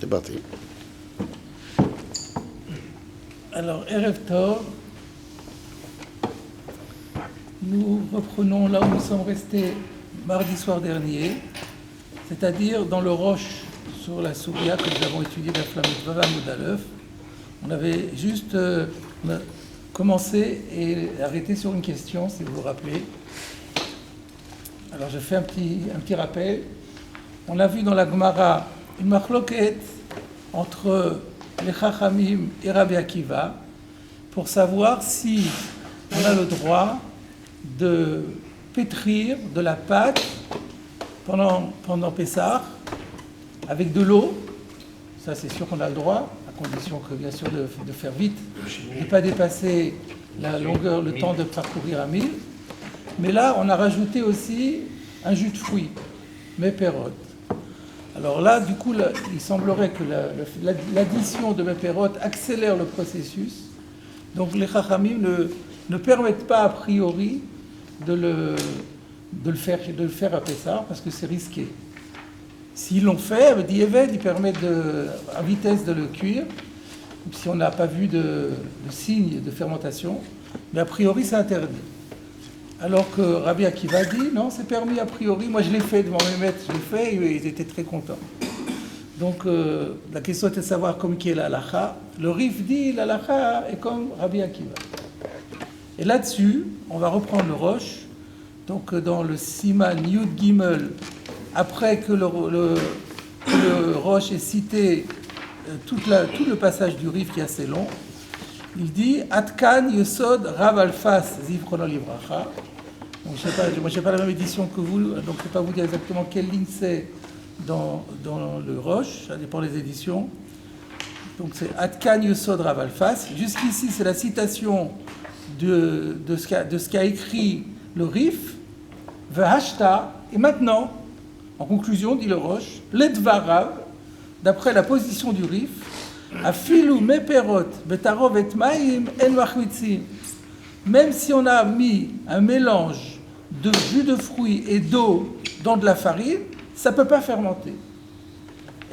C'est parti. Alors, Erev Tov, nous reprenons là où nous sommes restés mardi soir dernier, c'est-à-dire dans le roche sur la Souria que nous avons étudié la Flamme Vavam Moudalef. On avait juste commencé et arrêté sur une question, si vous vous rappelez. Alors, je fais un petit rappel. On a vu dans la Gemara une machloket entre les Chachamim et Rabbi Akiva pour savoir si on a le droit de pétrir de la pâte pendant Pessah avec de l'eau. Ça, c'est sûr qu'on a le droit, à condition que, bien sûr, de faire vite et ne pas dépasser la longueur, le temps de parcourir à 1000. Mais là, on a rajouté aussi un jus de fruits, méperot. Alors là, du coup, il semblerait que l'addition de méperot accélère le processus. Donc les Chachamim ne permettent pas a priori de le faire à Pessah parce que c'est risqué. S'ils l'ont fait, ils permettent à vitesse de le cuire, si on n'a pas vu de signe de fermentation, mais a priori c'est interdit. Alors que Rabbi Akiva dit, non, c'est permis a priori. Moi, je l'ai fait devant mes maîtres, je l'ai fait et ils étaient très contents. Donc, la question était de savoir comme qui est la halakha. Le Rif dit, la halakha est comme Rabbi Akiva. Et là-dessus, on va reprendre le roche. Donc, dans le Siman Yud Gimel, après que le roche ait cité tout le passage du Rif qui est assez long, il dit Atkan Yesod Rav Alfas Zivrono Livracha. Donc, moi, je n'ai pas la même édition que vous, donc je ne peux pas vous dire exactement quelle ligne c'est dans le Roche, ça dépend des éditions. Donc c'est Atkan Yesod Rav Alfas. Jusqu'ici, c'est la citation de ce qu'a écrit le Rif, Vehashta, et maintenant, en conclusion, dit le Roche, Ledvarav, d'après la position du Rif, Afilu meperot betarov et maim en machmitzim. Même si on a mis un mélange de jus de fruits et d'eau dans de la farine, ça ne peut pas fermenter.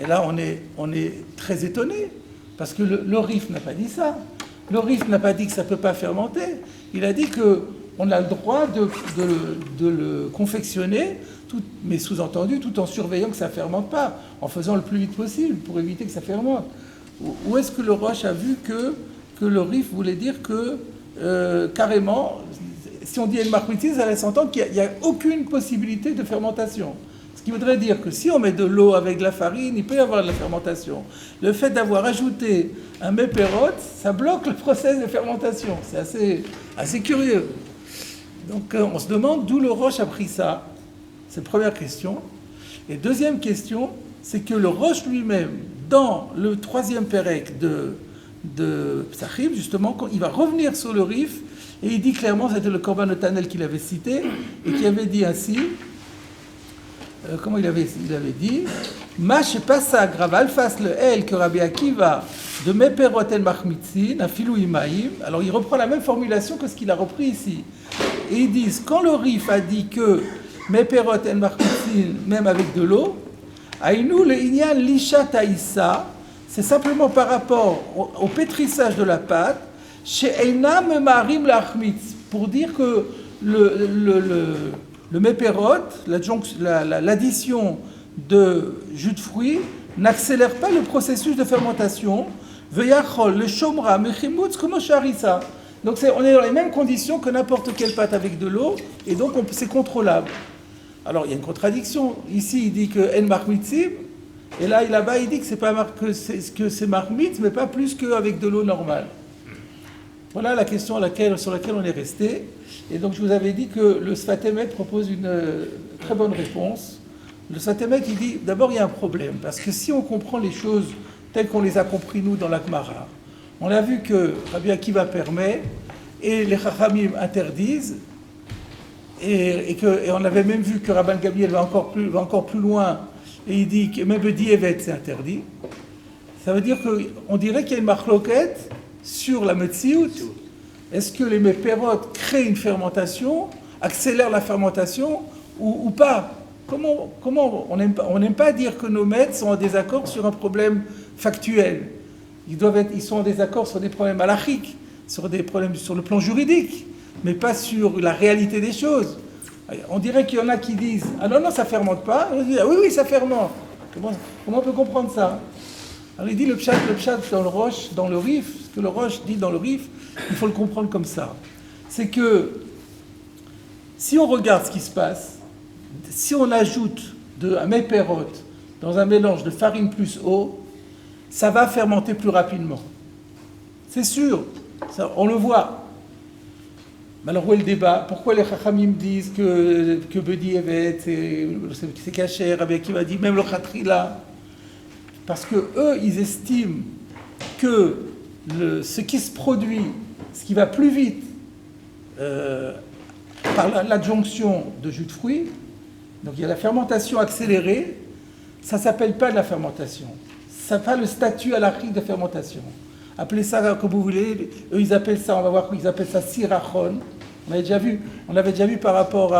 Et là, on est très étonné, parce que le Rif n'a pas dit ça. Le Rif n'a pas dit que ça ne peut pas fermenter. Il a dit qu'on a le droit de le confectionner, mais sous-entendu, tout en surveillant que ça ne fermente pas, en faisant le plus vite possible pour éviter que ça fermente. Où est-ce que le Roche a vu que le Rif voulait dire que, carrément, si on dit El Machmiti, ça laisse entendre qu'il n'y a aucune possibilité de fermentation. Ce qui voudrait dire que si on met de l'eau avec de la farine, il peut y avoir de la fermentation. Le fait d'avoir ajouté un méperot, ça bloque le process de fermentation. C'est assez curieux. Donc on se demande d'où le Roche a pris ça. C'est la première question. Et deuxième question, c'est que le Roche lui-même, dans le troisième pérec de Psachim, justement, il va revenir sur le Rif, et il dit clairement, c'était le Korban Netanel qu'il avait cité, et qui avait dit ainsi, comment il avait dit, Ma shepasa grav alfas le el que Rabbi Akiva de meperot el machmitzin, afilu imaim. Alors il reprend la même formulation que ce qu'il a repris ici. Et ils disent, quand le Rif a dit que meperot el machmitzin, même avec de l'eau, Aïnou le inyan lisha taïsa, c'est simplement par rapport au pétrissage de la pâte, chez Einam marim lachmitz, pour dire que le méperot, l'addition de jus de fruits, n'accélère pas le processus de fermentation. Veyachol le shomra mechimutz comme sharissa. Donc on est dans les mêmes conditions que n'importe quelle pâte avec de l'eau, et donc c'est contrôlable. Alors il y a une contradiction. Ici il dit que en marmitzim, et là-bas il dit que c'est marmitz, mais pas plus qu'avec de l'eau normale. Voilà la question sur laquelle on est resté. Et donc je vous avais dit que le Sfat Emet propose une très bonne réponse. Le Sfat Emet il dit d'abord il y a un problème, parce que si on comprend les choses telles qu'on les a compris nous dans la Gemara, on a vu que Rabbi Akiva permet et les Chachamim interdisent. Et on avait même vu que Rabban Gamliel va encore plus loin, et il dit que même le diévet c'est interdit. Ça veut dire qu'on dirait qu'il y a une machloket sur la metziout. Est-ce que les méperot créent une fermentation, accélèrent la fermentation ou pas? comment on n'aime pas dire que nos maîtres sont en désaccord sur un problème factuel. Ils sont en désaccord sur des problèmes halachiques, sur des problèmes sur le plan juridique, mais pas sur la réalité des choses. On dirait qu'il y en a qui disent « Ah non, non, ça ne fermente pas ». On dit « Ah oui, oui, ça fermente ». Comment on peut comprendre ça? Alors il dit le pshat dans le Rosh, dans le Rif, ce que le Rosh dit dans le Rif, il faut le comprendre comme ça. C'est que si on regarde ce qui se passe, si on ajoute un méperot dans un mélange de farine plus eau, ça va fermenter plus rapidement. C'est sûr, ça, on le voit. Mais alors où est le débat? Pourquoi les Chachamim disent que Bedi Evet, c'est caché, Rabbi Akiva dit même le Khatrila? Parce que eux, ils estiment que ce qui se produit, ce qui va plus vite par l'adjonction de jus de fruits, donc il y a la fermentation accélérée, ça ne s'appelle pas de la fermentation. Ça n'a pas le statut halachique de fermentation. Appelez ça comme vous voulez, eux ils appellent ça, on va voir qu'ils appellent ça sirachon. On avait déjà vu par rapport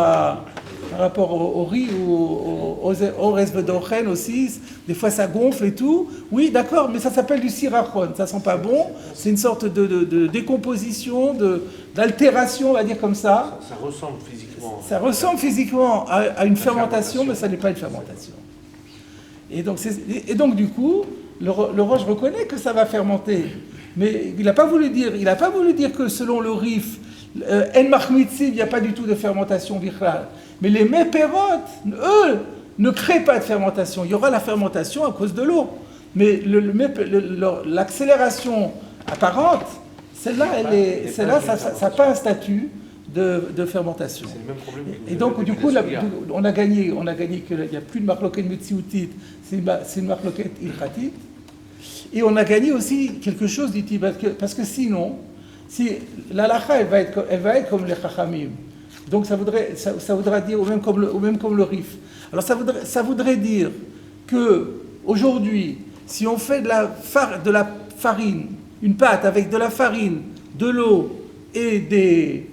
au riz ou au resvedochen aussi, des fois ça gonfle et tout. Oui, d'accord, mais ça s'appelle du sirachon, ça sent pas bon, c'est une sorte de décomposition, d'altération, on va dire comme ça. Ça ressemble physiquement. Ça ressemble physiquement à une fermentation, mais ça n'est pas une fermentation. Et donc du coup, le Rosh reconnaît que ça va fermenter, mais il n'a pas voulu dire que selon le Rif, En Machmitzim, il n'y a pas du tout de fermentation bichlal. Mais les méperot, eux, ne créent pas de fermentation. Il y aura la fermentation à cause de l'eau. Mais l'accélération apparente, celle-là, ça n'a pas un statut de fermentation. C'est le même problème. Et donc, du coup, on a gagné qu'il n'y a plus de marloquette metzioutit, c'est une marloquette ilchatit. Et on a gagné aussi quelque chose du Tibet, parce que sinon, si l'halakha, elle va être comme les chachamim. Donc ça voudra dire, ou même comme le Rif. Alors ça voudrait dire que aujourd'hui, si on fait de la farine, une pâte avec de la farine, de l'eau et des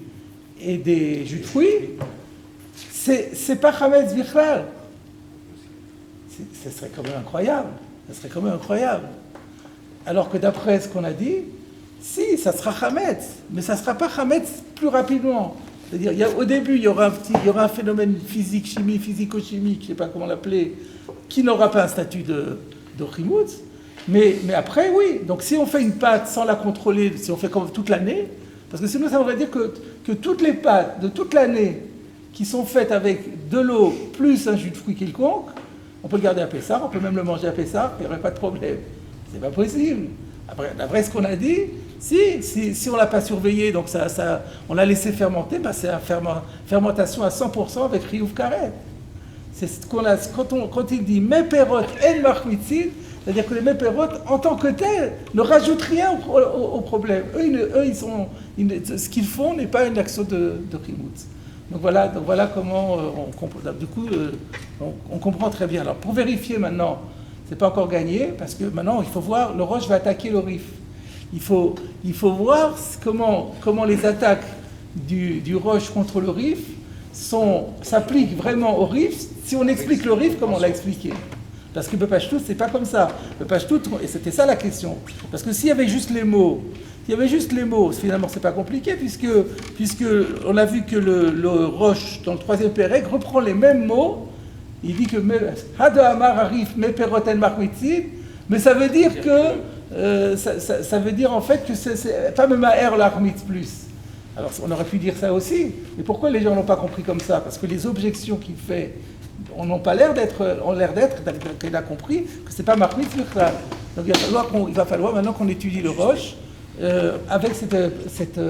jus de fruits, c'est pas chametz bichlal. Ce serait quand même incroyable. Alors que d'après ce qu'on a dit, si, ça sera chametz, mais ça ne sera pas chametz plus rapidement. C'est-à-dire, au début, il y aura un phénomène physico-chimique, je ne sais pas comment l'appeler, qui n'aura pas un statut de chimoutz, mais après, oui. Donc, si on fait une pâte sans la contrôler, si on fait comme toute l'année, parce que sinon, ça voudrait dire que toutes les pâtes de toute l'année qui sont faites avec de l'eau plus un jus de fruits quelconque, on peut le garder à Pessah, on peut même le manger à Pessah, il n'y aurait pas de problème. C'est pas possible. Après ce qu'on a dit, si on ne l'a pas surveillé, donc on l'a laissé fermenter, c'est une fermentation à 100% avec Riouf Karet. C'est ce qu'on a, quand il dit Meperot en Machmitzin, c'est-à-dire que les Meperot, en tant que tels, ne rajoutent rien au problème. Ce qu'ils font n'est pas une action de Chimoutz. Donc voilà comment on comprend très bien. Alors pour vérifier maintenant, c'est pas encore gagné, parce que maintenant il faut voir, le Rosh va attaquer le Rif. Il faut voir comment les attaques du Rosh contre le Rif s'appliquent vraiment au Rif, si on explique le Rif comme on l'a expliqué. Parce que Bepashtout, c'est pas comme ça. Bepashtout, et c'était ça la question. Parce que s'il y avait juste les mots, finalement c'est pas compliqué, puisque on a vu que le Rosh, dans le 3e Pérec, reprend les mêmes mots. Il dit que Hada Amar Arif Meperoten Machmitzim, mais ça veut dire que ça veut dire en fait que c'est pas même à l'Armitz plus. Alors on aurait pu dire ça aussi, mais pourquoi les gens n'ont pas compris comme ça? Parce que les objections qu'il fait, on n'a pas l'air d'être, qu'il a compris que c'est pas Machmitz Bichlal. Donc il va falloir maintenant qu'on étudie le Rosh avec cette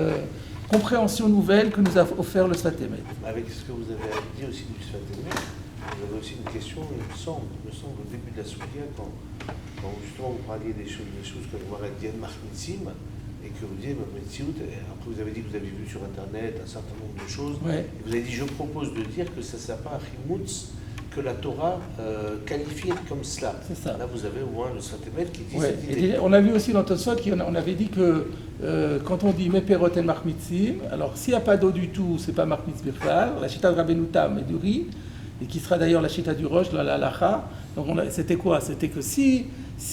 compréhension nouvelle que nous a offert le Sfat Emet. Avec ce que vous avez dit aussi du Sfat Emet, vous avez aussi une question, il me semble au début de la Soudia, quand justement vous parliez des choses comme Maradienne Machmitzim, et que vous disiez, après vous avez dit que vous avez vu sur Internet un certain nombre de choses, ouais. Et vous avez dit, je propose de dire que ça ne sert pas à Chimoutz, que la Torah qualifie comme cela. C'est ça. Là, vous avez au moins le Sfat Emet qui dit ouais. cette idée. On a vu aussi dans Tosfot qu'on avait dit que quand on dit Meperot en Machmitzim, alors s'il n'y a pas d'eau du tout, c'est pas Machmitz Bichlal, la chita de Rabbeinu Tam et du riz, et qui sera d'ailleurs la chita du roche, la halacha. Donc c'était quoi? C'était que s'il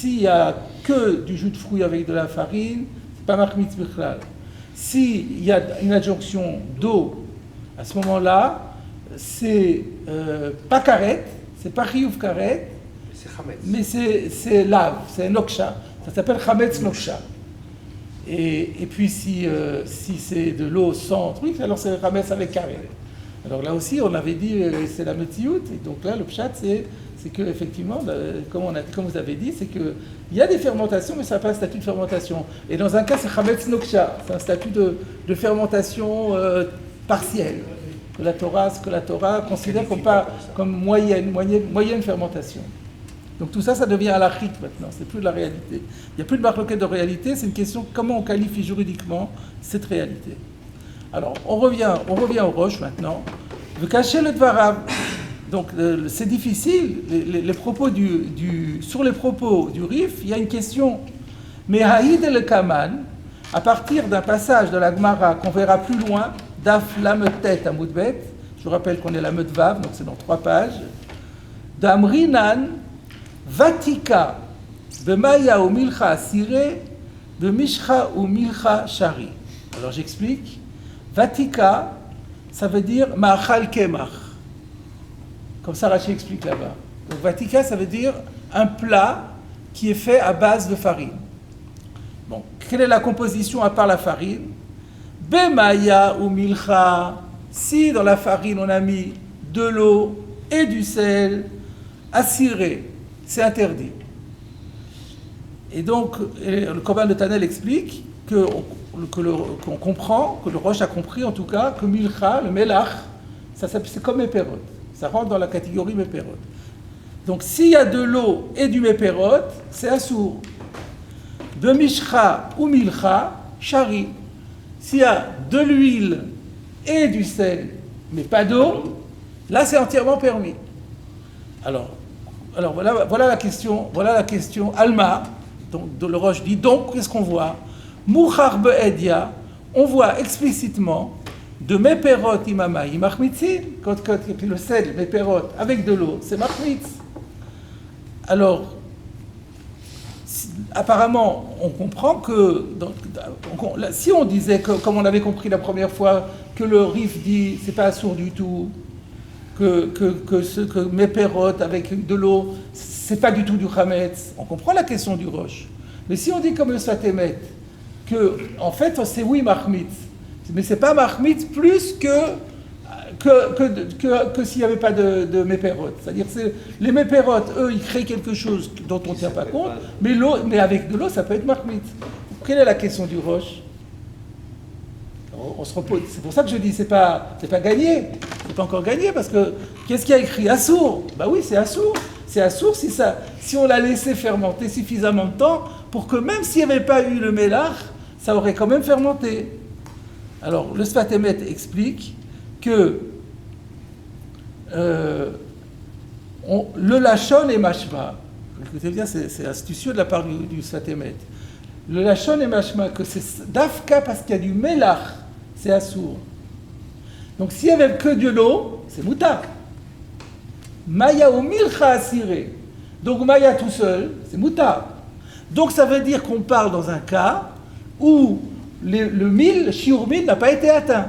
y a que du jus de fruits avec de la farine, c'est pas machmitz bichlal. S'il y a une adjonction d'eau, à ce moment-là, c'est pas karet, c'est pas chiyuv karet, mais c'est lave, c'est noksha. Ça s'appelle chametz noksha. Et puis si c'est de l'eau sans truc, alors c'est chametz avec karet. Alors là aussi, on avait dit, c'est la metiout, et donc là, le pshat, c'est que effectivement, comme vous avez dit, c'est qu'il y a des fermentations, mais ça n'a pas un statut de fermentation. Et dans un cas, c'est chametz noksha, c'est un statut de fermentation partielle, que la Torah considère comme moyenne fermentation. Donc tout ça, ça devient halachique maintenant, c'est plus de la réalité. Il n'y a plus de marloquette de réalité, c'est une question de comment on qualifie juridiquement cette réalité. Alors, on revient au roche maintenant. De cacher le dvarav. Donc, c'est difficile. Les propos sur les propos du Rif, il y a une question. Mais Haïd el Kaman, à partir d'un passage de la Gemara qu'on verra plus loin, Daf Lametet à Moudbet, je vous rappelle qu'on est la Medvav, donc c'est dans 3 pages, d'Amrinan, Vatika, de Maya ou Milcha Asire, de Mishcha ou Milcha Shari. Alors, j'explique. Vatika, ça veut dire Ma'achal Kemach. Comme ça, Rashi explique là-bas. Donc, Vatika, ça veut dire un plat qui est fait à base de farine. Bon, quelle est la composition à part la farine? Bemaya ou Milcha. Si dans la farine on a mis de l'eau et du sel, assiré, c'est interdit. Et donc, le Korban de Tanel explique qu'on comprend, que le Roche a compris en tout cas, que Milcha, le Melach, c'est comme Méperot. Ça rentre dans la catégorie Méperot. Donc s'il y a de l'eau et du Méperot, c'est assour. De Mishcha ou Milcha, Shari. S'il y a de l'huile et du sel, mais pas d'eau, là c'est entièrement permis. Alors voilà la question Alma, donc le Roche dit, donc qu'est-ce qu'on voit? Mouchar be'edia, on voit explicitement de méperot imamaï machmitzin, quand le sel, méperot, avec de l'eau, c'est machmitz. Alors, apparemment, on comprend que, si on disait, comme on avait compris la première fois, que le Rif dit, c'est pas assourd du tout, que méperot avec de l'eau, c'est pas du tout du chametz, on comprend la question du Roche. Mais si on dit comme le Sfatemet, que, en fait, c'est oui, Mahmitz. Mais c'est pas Mahmitz plus que s'il n'y avait pas de méperot. C'est-à-dire que les méperotes, eux, ils créent quelque chose dont on ne tient pas compte, mais avec de l'eau, ça peut être Mahmitz. Quelle est la question du Roche? On se repose. C'est pour ça que je dis, c'est pas gagné. C'est pas encore gagné, parce que, qu'est-ce qu'il y a écrit? Assour. Bah oui, c'est assour. C'est assour si on l'a laissé fermenter suffisamment de temps pour que même s'il n'y avait pas eu le mélach, ça aurait quand même fermenté. Alors, le Sfatemet explique que le lachon et mashma, écoutez bien, c'est astucieux de la part du Sfatemet. Le lachon et mashma, que c'est d'afka parce qu'il y a du mélach, c'est assour. Donc, s'il n'y avait que de l'eau, c'est moutar. Maya ou milcha asiré. Donc, Maya tout seul, c'est moutar. Donc, ça veut dire qu'on parle dans un cas où le mil, shiur mil, n'a pas été atteint.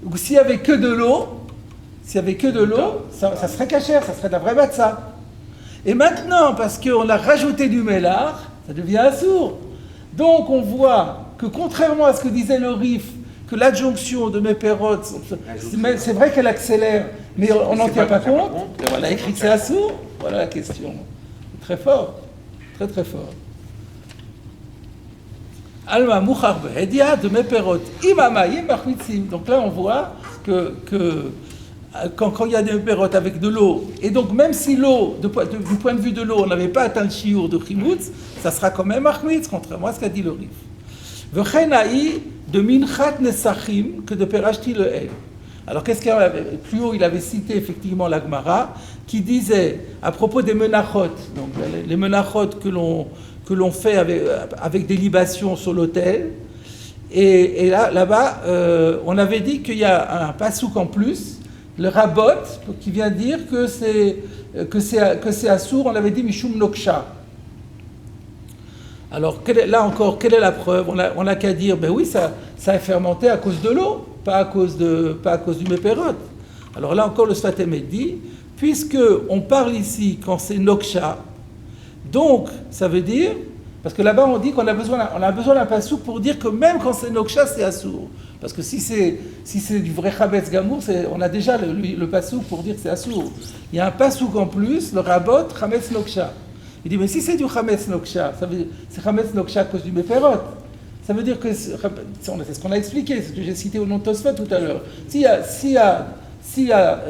Donc s'il n'y avait que de l'eau, ça serait cachère, ça serait de la vraie matzah. Et maintenant, parce qu'on a rajouté du mélar, ça devient assour. Donc on voit que contrairement à ce que disait le Rif, que l'adjonction de méperot, c'est vrai qu'elle accélère, mais on n'en tient pas compte. Et voilà, écrit que c'est assour. Voilà la question. Très fort, très très fort. Alma mouchar be'edia de méperot imamayim machmitzim. Donc là on voit que quand il y a des méperot avec de l'eau, et donc même si l'eau, du point de vue de l'eau, on n'avait pas atteint le shiur de chimutz, ça sera quand même machmitz, contrairement à ce qu'a dit le Rif. V'chenaï de minchat nesachim que de perachti le el. Alors qu'est-ce qu'il y avait plus haut? Il avait cité effectivement la Gemara qui disait à propos des menachot, donc les menachot que l'on fait avec des libations sur l'autel. Et là-bas, on avait dit qu'il y a un pasouk en plus le rabot, qui vient dire que c'est assour, on avait dit Mishum Noksha. Alors là encore, quelle est la preuve? On n'a qu'à dire, ben oui, ça a fermenté à cause de l'eau, pas à cause du méperot. Alors là encore, le Sfat Emet dit, puisque on parle ici quand c'est Noksha, donc ça veut dire, parce que là-bas on dit qu'on a besoin d'un pasouk pour dire que même quand c'est Noksha, c'est assour. Parce que si c'est du vrai Chametz Gamour, on a déjà le pasouk pour dire que c'est assour. Il y a un pasouk en plus, le rabot, Chametz Noksha. Il dit, mais si c'est du Chametz Noksha, c'est Chametz Noksha à cause du méperot. Ça veut dire que, c'est ce qu'on a expliqué, c'est ce que j'ai cité au nom de Tosfot tout à l'heure. S'il y a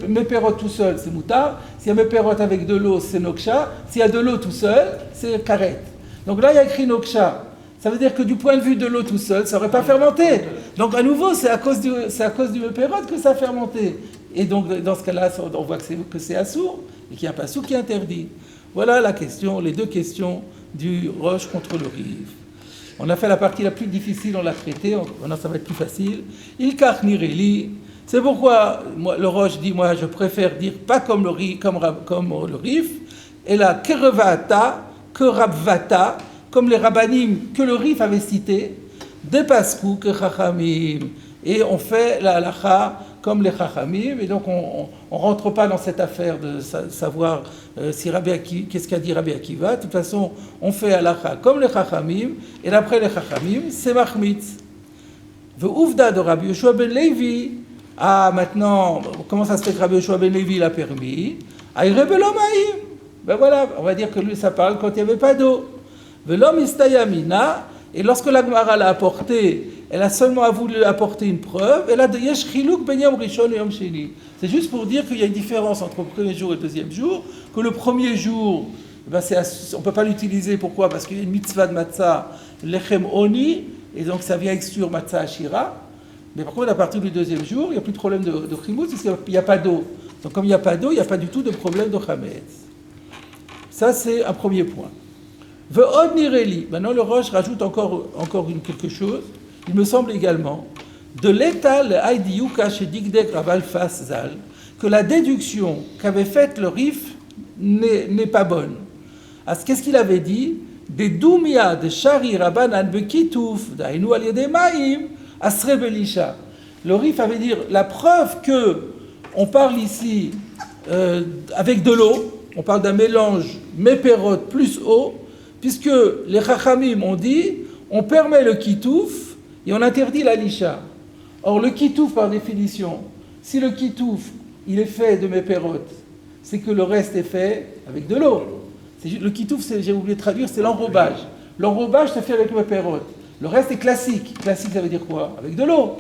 méperot tout seul, c'est moutard. S'il y a méperot avec de l'eau, c'est Noksha. S'il y a de l'eau tout seul, c'est karet. Donc là, il y a écrit Noksha. Ça veut dire que du point de vue de l'eau tout seul, ça n'aurait pas fermenté. Donc à nouveau, c'est à cause du méperot que ça a fermenté. Et donc dans ce cas-là, on voit que c'est assour et qu'il y a un pasouk qui est interdit. Voilà les deux questions du roche contre le rive. On a fait la partie la plus difficile, on l'a traitée, maintenant ça va être plus facile. Il karnireli, c'est pourquoi le roche dit, moi je préfère dire pas comme le rif, et la kerevata, kerabvata, comme les rabbanim que le rif avait cité, de paskou que chachamim. Et on fait la halacha comme les chachamim, et donc on rentre pas dans cette affaire de savoir qu'est-ce qu'a dit Rabbi Akiva. De toute façon, on fait halacha comme les chachamim, et d'après les chachamim, c'est machmitz. Ve'uvda de Rabbi Yoshua ben Levi. Ah, maintenant, comment ça se fait que Rabbi Yoshua ben Levi l'a permis? Aïre belomaïm. Ben voilà, on va dire que lui, ça parle quand il n'y avait pas d'eau. Velom istayamina. Et lorsque la Gemara l'a apporté, elle a seulement voulu apporter une preuve. Elle a dit yesh chiluk ben yom rishon et yom sheni. C'est juste pour dire qu'il y a une différence entre le premier jour et le deuxième jour. Que le premier jour, ben on ne peut pas l'utiliser. Pourquoi? Parce qu'il y a une mitzvah de matzah, lechem oni, et donc ça vient exclure matzah ashira. Mais par contre, à partir du deuxième jour, il n'y a plus de problème de chimout, parce qu'il n'y a pas d'eau. Donc comme il n'y a pas d'eau, il n'y a pas du tout de problème de chametz. Ça, c'est un premier point. Ve'od nireli. Maintenant, le Roche rajoute encore quelque chose. Il me semble également de l'état le haïdiyuka chez Digdek Raval Faszal que la déduction qu'avait faite le Rif n'est pas bonne. Qu'est-ce qu'il avait dit? Des doumia de shari rabanan bekitouf dainu al yedemaim asre belisha. Le Rif avait dit la preuve que on parle ici avec de l'eau, on parle d'un mélange méperot plus eau. Puisque les Chachamim ont dit, on permet le kitouf et on interdit la lisha. Or, le kitouf, par définition, si le kitouf, il est fait de méperot, c'est que le reste est fait avec de l'eau. Le kitouf, j'ai oublié de traduire, c'est l'enrobage. L'enrobage se fait avec le méperot. Le reste est classique. Classique, ça veut dire quoi? Avec de l'eau.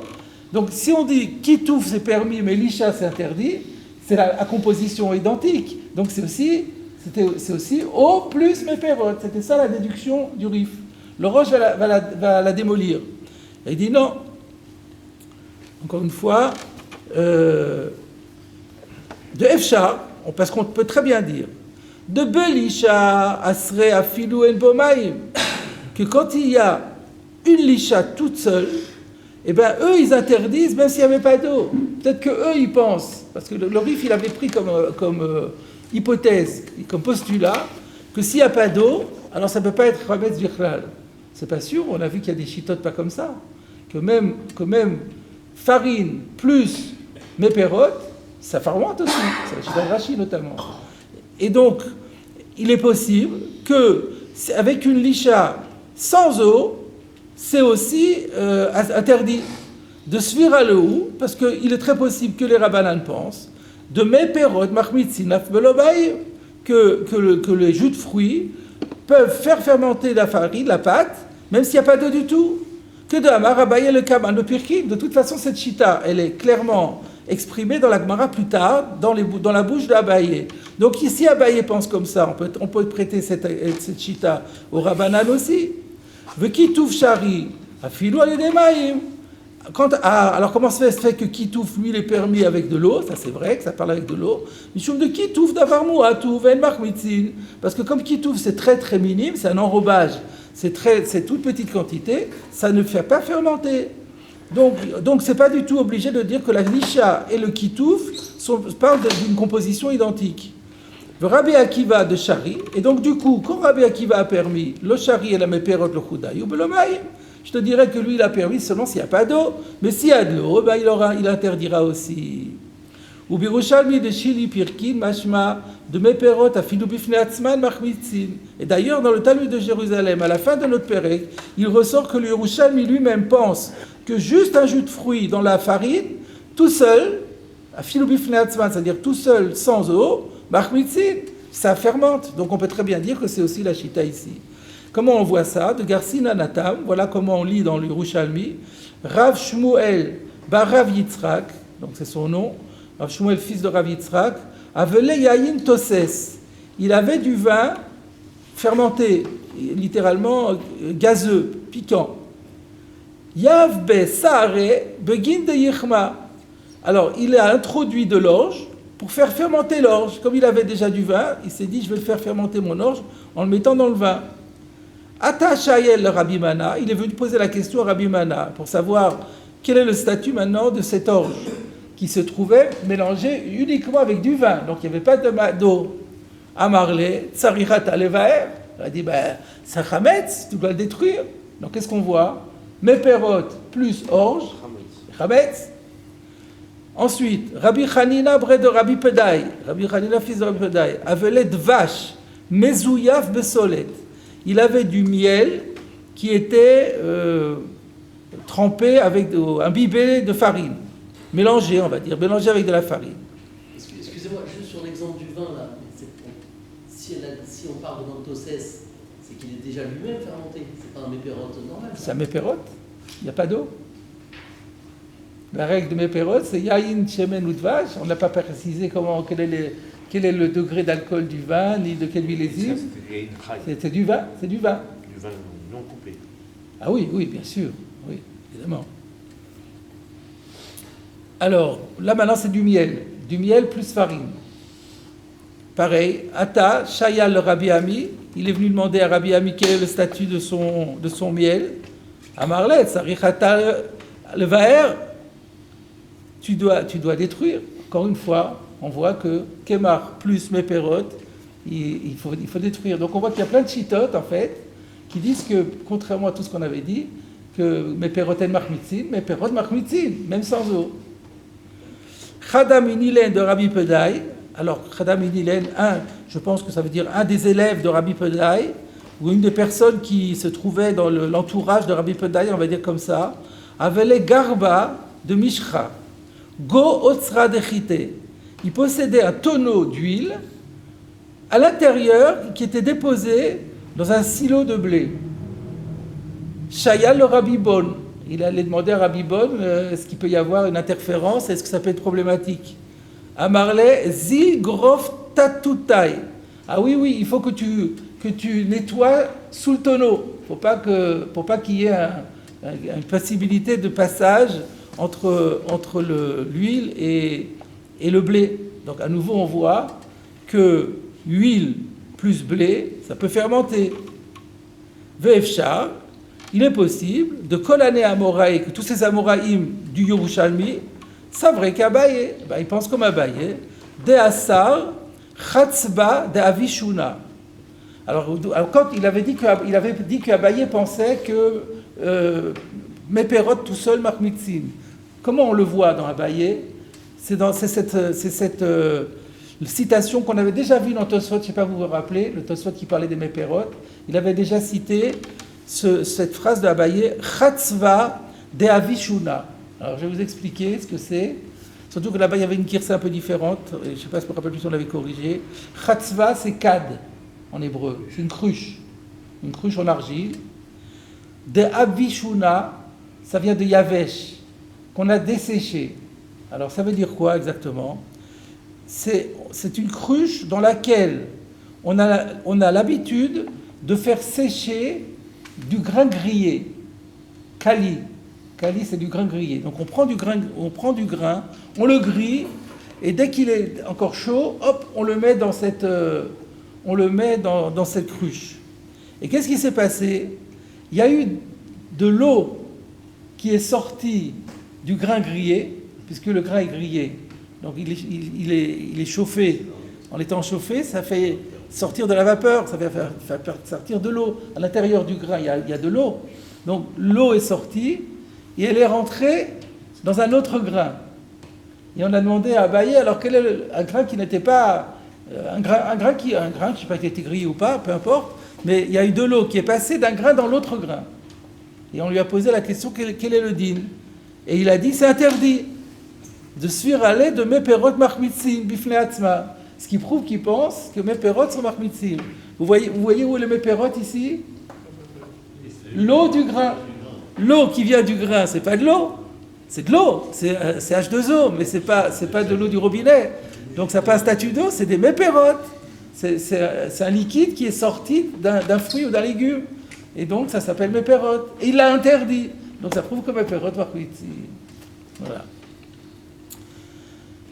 Donc, si on dit kitouf, c'est permis, mais lisha, c'est interdit, c'est la composition identique. Donc, c'est aussi eau plus méperot. C'était ça la déduction du Rif. Le Roche va la démolir. Et il dit non. Encore une fois, de Efcha, parce qu'on peut très bien dire, de Belisha asre afilou en bomaïm, que quand il y a une lisha toute seule, eh bien eux ils interdisent même s'il n'y avait pas d'eau. Peut-être que eux ils pensent, parce que le Rif il avait pris comme hypothèse, comme postulat, que s'il n'y a pas d'eau, alors ça ne peut pas être Chametz Vichlal. C'est pas sûr, on a vu qu'il y a des chitotes pas comme ça. Que même farine plus méperot, ça fermente aussi. C'est la chita de Rashi notamment. Et donc, il est possible que, avec une lisha sans eau, c'est aussi interdit. De svira le ou, parce qu'il est très possible que les rabbanan pensent, de méperot, machmitzinaf belobaï, que les jus de fruits peuvent faire fermenter la farine, la pâte, même s'il n'y a pas d'eau du tout. Que de Amar Abaye le Kaman, le Pirkin. De toute façon, cette chita, elle est clairement exprimée dans la Gemara plus tard, dans la bouche d'Abaye. Donc ici, Abaye pense comme ça. On peut prêter cette chita au Rabbanan aussi. Vekitouf shari, afilou alidemaim. Alors comment se fait que kitouf, lui, il est permis avec de l'eau? Ça c'est vrai que ça parle avec de l'eau. Mishum de kitouf d'avarmou atou ven machmitzin. Parce que comme kitouf c'est très très minime, c'est un enrobage, c'est toute petite quantité, ça ne fait pas fermenter. Donc c'est pas du tout obligé de dire que la Lisha et le Kitouf parlent d'une composition identique. Le Rabbi Akiva de Shari, et donc du coup, quand Rabbi Akiva a permis le Shari et la Meperot le Choudaï ou Belomaïm, je te dirais que lui il a permis seulement s'il n'y a pas d'eau, mais s'il y a de l'eau, ben il interdira aussi. Ou Birushalmi de Shili Pirkin, Mashma, de Meperot à Filou Bifne Atzman, Machmitzin. Et d'ailleurs, dans le Talmud de Jérusalem, à la fin de notre Pérec, il ressort que le Yerushalmi lui-même pense que juste un jus de fruits dans la farine, tout seul, à Filou Bifne Atzman, c'est-à-dire tout seul, sans eau, Machmitzin, ça fermente. Donc on peut très bien dire que c'est aussi la Chita ici. Comment on voit ça? De Garsin Anatam, voilà comment on lit dans le Yerushalmi. Rav Shmuel bar Rav Yitzhak, donc c'est son nom, Rav Shmuel, fils de Rav Yitzhak, Avelé Yayin Toses. Il avait du vin fermenté, littéralement gazeux, piquant. Yavbe Saare Begin de Yichma. Alors, il a introduit de l'orge pour faire fermenter l'orge. Comme il avait déjà du vin, il s'est dit, je vais faire fermenter mon orge en le mettant dans le vin. Ata Shayel, le Rabbi Mana, il est venu poser la question à Rabbi Mana pour savoir quel est le statut maintenant de cette orge qui se trouvait mélangée uniquement avec du vin. Donc il n'y avait pas d'eau. Amarle, Tsarirat Alevaer, il a dit, c'est Chametz, tu dois le détruire. Donc qu'est-ce qu'on voit? Meperot plus orge, Chametz. Ensuite, Rabbi Hanina, bre de Rabbi Pedai, Rabbi Hanina, fils de Rabbi Pedai, avait vache, Mezouyav Besolet. Il avait du miel qui était trempé avec imbibé de farine, mélangé, on va dire, mélangé avec de la farine. Excusez-moi, juste sur l'exemple du vin, là, si on parle de Mantoses, c'est qu'il est déjà lui-même fermenté, c'est pas un méperote normal. C'est un méperote, il n'y a pas d'eau. La règle de méperote, c'est Yaïn, Shemen ou Dvash, on n'a pas précisé quel est le degré d'alcool du vin, ni de quelle millésime. C'est du vin, c'est du vin. Du vin non coupé. Ah oui, bien sûr, oui, évidemment. Alors, là maintenant c'est du miel plus farine. Pareil, Ata, Shayal le Rabbi Ami, il est venu demander à Rabbi Ami quel est le statut de son miel. Amarlet, Sarichata le Vaer, tu dois détruire. Encore une fois, on voit que Kemar plus Meperot, il faut détruire. Donc on voit qu'il y a plein de chitotes, en fait, qui disent que, contrairement à tout ce qu'on avait dit, que Meperot en Machmitzin, Meperot Machmitzin, même sans eau. Chadam Inilen de Rabbi Pedai, alors Chadam Inilen, je pense que ça veut dire un des élèves de Rabbi Pedai, ou une des personnes qui se trouvaient dans l'entourage de Rabbi Pedai, on va dire comme ça, avait les Garba de Mishra, Go Otsra de Chite. Il possédait un tonneau d'huile à l'intérieur qui était déposé dans un silo de blé. Shayal le Rabbi Bon. Il allait demander à Rabbi Bon est-ce qu'il peut y avoir une interférence, est-ce que ça peut être problématique. Amarle Zi Grof Tatutai. Ah oui, il faut que tu nettoies sous le tonneau, pour pas qu'il y ait une possibilité de passage entre l'huile et le blé. Donc à nouveau on voit que huile plus blé, ça peut fermenter. Ve'efshar, il est possible de kolané Amoraï, que tous ces Amoraïm du Yerushalmi, savent qu'Abaye, ils pensent comme Abaye, de Asar, Chatzba, de Avishuna. Alors quand il avait dit qu'Abaye pensait que Meperot tout seul, Machmitzin. Comment on le voit dans Abaye? C'est cette citation qu'on avait déjà vue dans Tosfot, je ne sais pas si vous vous rappelez, le Tosfot qui parlait des Meperot. Il avait déjà cité cette phrase de Abaye, Chatzva de Avishuna. Alors je vais vous expliquer ce que c'est. Surtout que là-bas il y avait une kirsa un peu différente, je ne sais pas si vous vous rappelez si on l'avait corrigé. Chatzva c'est kad en hébreu, c'est une cruche en argile. De Avishuna, ça vient de Yavesh, qu'on a desséché. Alors ça veut dire quoi exactement? C'est une cruche dans laquelle on a l'habitude de faire sécher du grain grillé. Kali. Kali, c'est du grain grillé. Donc on prend du grain, on le grille, et dès qu'il est encore chaud, hop, on le met dans cette cruche. Et qu'est-ce qui s'est passé? Il y a eu de l'eau qui est sorti du grain grillé, puisque le grain est grillé, donc il est chauffé. En étant chauffé, ça fait sortir de la vapeur, ça fait faire sortir de l'eau. À l'intérieur du grain, il y a de l'eau. Donc l'eau est sortie et elle est rentrée dans un autre grain. Et on a demandé à Abaye, alors quel est un grain qui n'était pas... Un grain qui, je ne sais pas qui a été grillé ou pas, peu importe, mais il y a eu de l'eau qui est passée d'un grain dans l'autre grain. Et on lui a posé la question, quel est le din? Et il a dit, c'est interdit de suivre à l'aide de mes perot machmitzim, bifne atzma. Ce qui prouve qu'il pense que mes perot sont machmitzim. Vous voyez où est le mes perot ici? L'eau du grain. L'eau qui vient du grain, c'est pas de l'eau. C'est de l'eau, c'est H2O, mais c'est pas de l'eau du robinet. Donc ça n'a pas un statut d'eau, c'est des méperotes. C'est un liquide qui est sorti d'un fruit ou d'un légume. Et donc ça s'appelle méperote. Et il l'a interdit. Donc ça prouve que méperote va ici. Voilà.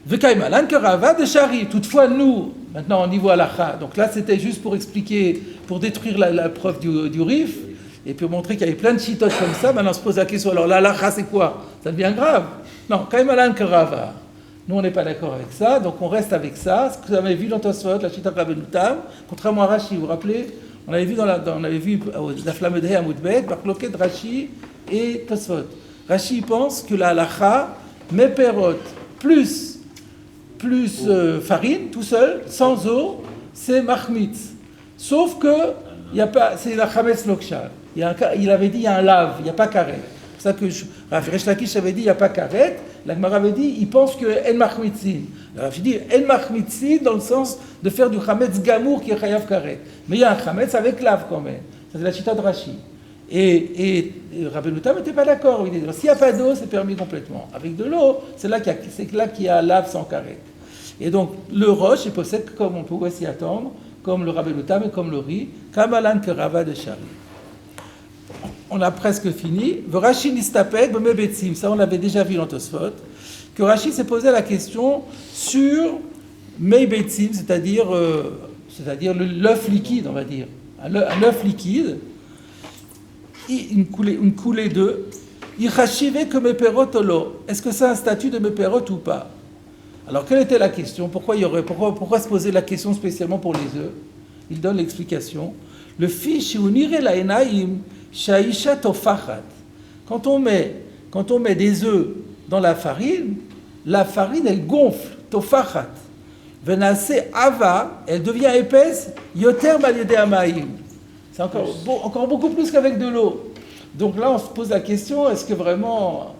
Vekaimalan que Rava de Shari. Toutefois, nous, maintenant au niveau halakha, donc là c'était juste pour expliquer, pour détruire la preuve du Rif, et puis montrer qu'il y avait plein de chitotes comme ça. Maintenant on se pose la question, alors la halakha c'est quoi? Ça devient grave. Non, Kaimalan que Rava. Nous, on n'est pas d'accord avec ça, donc on reste avec ça. Ce que vous avez vu dans Tosfot, la Chita Rabenutam, contrairement à Rashi, vous vous rappelez, on avait vu la flamme de Hamoudbet, par Kloket, Rashi et Tosfot. Rashi pense que la halakha, meperot, plus farine, tout seul, sans eau, c'est mahmitz. Sauf que, c'est la chametz loksha. Il avait dit, il y a un lave, il n'y a pas carré. C'est ça que Resh Lakish avait dit, il n'y a pas karet. La Gemara avait dit, il pense que en machmitzin. Alors j'ai dit, en machmitzin dans le sens de faire du chametz gamour qui est chayav karet. Mais il y a un chametz avec lave quand même. C'est la chita de Rashi. Et Rabbeinu Tam n'était pas d'accord. Il dit, s'il n'y a pas d'eau, c'est permis complètement. Avec de l'eau, c'est là qu'il y a lave sans karet. Et donc le roche est possède comme on pouvait s'y attendre, comme le Rabbeinu Tam et comme le riz, kamalan que Rava de Shari. On a presque fini. Rashi nistapek b'mebetzim. Ça, on l'avait déjà vu dans Tosfot. Que Rashi s'est posé la question sur mebetzim, c'est-à-dire l'œuf liquide, on va dire. Un œuf liquide, une coulée d'œuf. Ichashive que meperot olo. Est-ce que c'est un statut de meperot ou pas? Alors, quelle était la question? Pourquoi se poser la question spécialement pour les œufs? Il donne l'explication. Le fish unire la enaim. Shaisha tofachat. Quand on met des œufs dans la farine elle gonfle, tofachat. Venase ava, elle devient épaisse, yoter malyede amaim. C'est encore beaucoup plus qu'avec de l'eau. Donc là, on se pose la question, est-ce que vraiment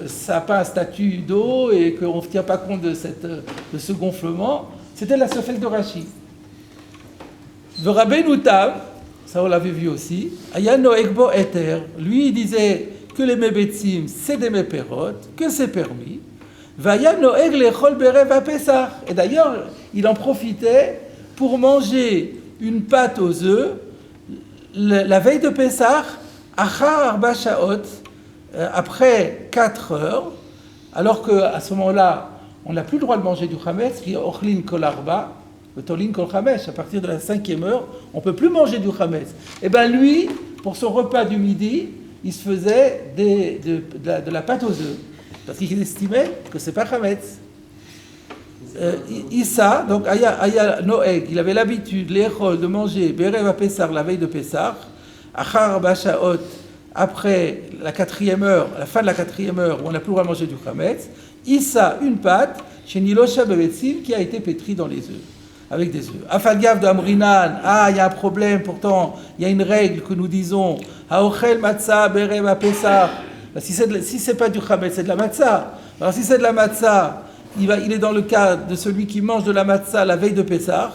ça n'a pas un statut d'eau et qu'on ne tient pas compte de ce gonflement? C'était la sofel de Rashi. De Rabbeinu Tam, ça on l'avait vu aussi, Ayano Egbo Eter, lui il disait que les mebetzim c'est des meperot, que c'est permis, Vayano Egle Chol Berev à Pessah. Et d'ailleurs, il en profitait pour manger une pâte aux œufs la veille de Pessah, Achar Arba Shaot, après 4 heures, alors qu'à ce moment-là, on n'a plus le droit de manger du chametz, qui est Ochlin Kol Arba, le Tolin Kol Chamesh, à partir de la 5e heure, on ne peut plus manger du chametz. Et bien lui, pour son repas du midi, il se faisait de la pâte aux œufs, parce qu'il estimait que ce n'est pas chametz. Issa, donc Aya Noeg, il avait l'habitude, l'échol, de manger Berev à Pessar, la veille de Pessar, Achar Bashaot, après la 4e heure, à la fin de la 4e heure, où on n'a plus le droit de manger du chametz. Issa, une pâte, chez Nilosha Bevetzim, qui a été pétrie dans les œufs. Avec des œufs. Afalgav de Amrinan, il y a un problème, pourtant, il y a une règle que nous disons, Haochel Matzah Berev à Pessah. Si c'est pas du chametz, c'est de la matzah. Alors si c'est de la matzah, il est dans le cas de celui qui mange de la matzah la veille de Pessah,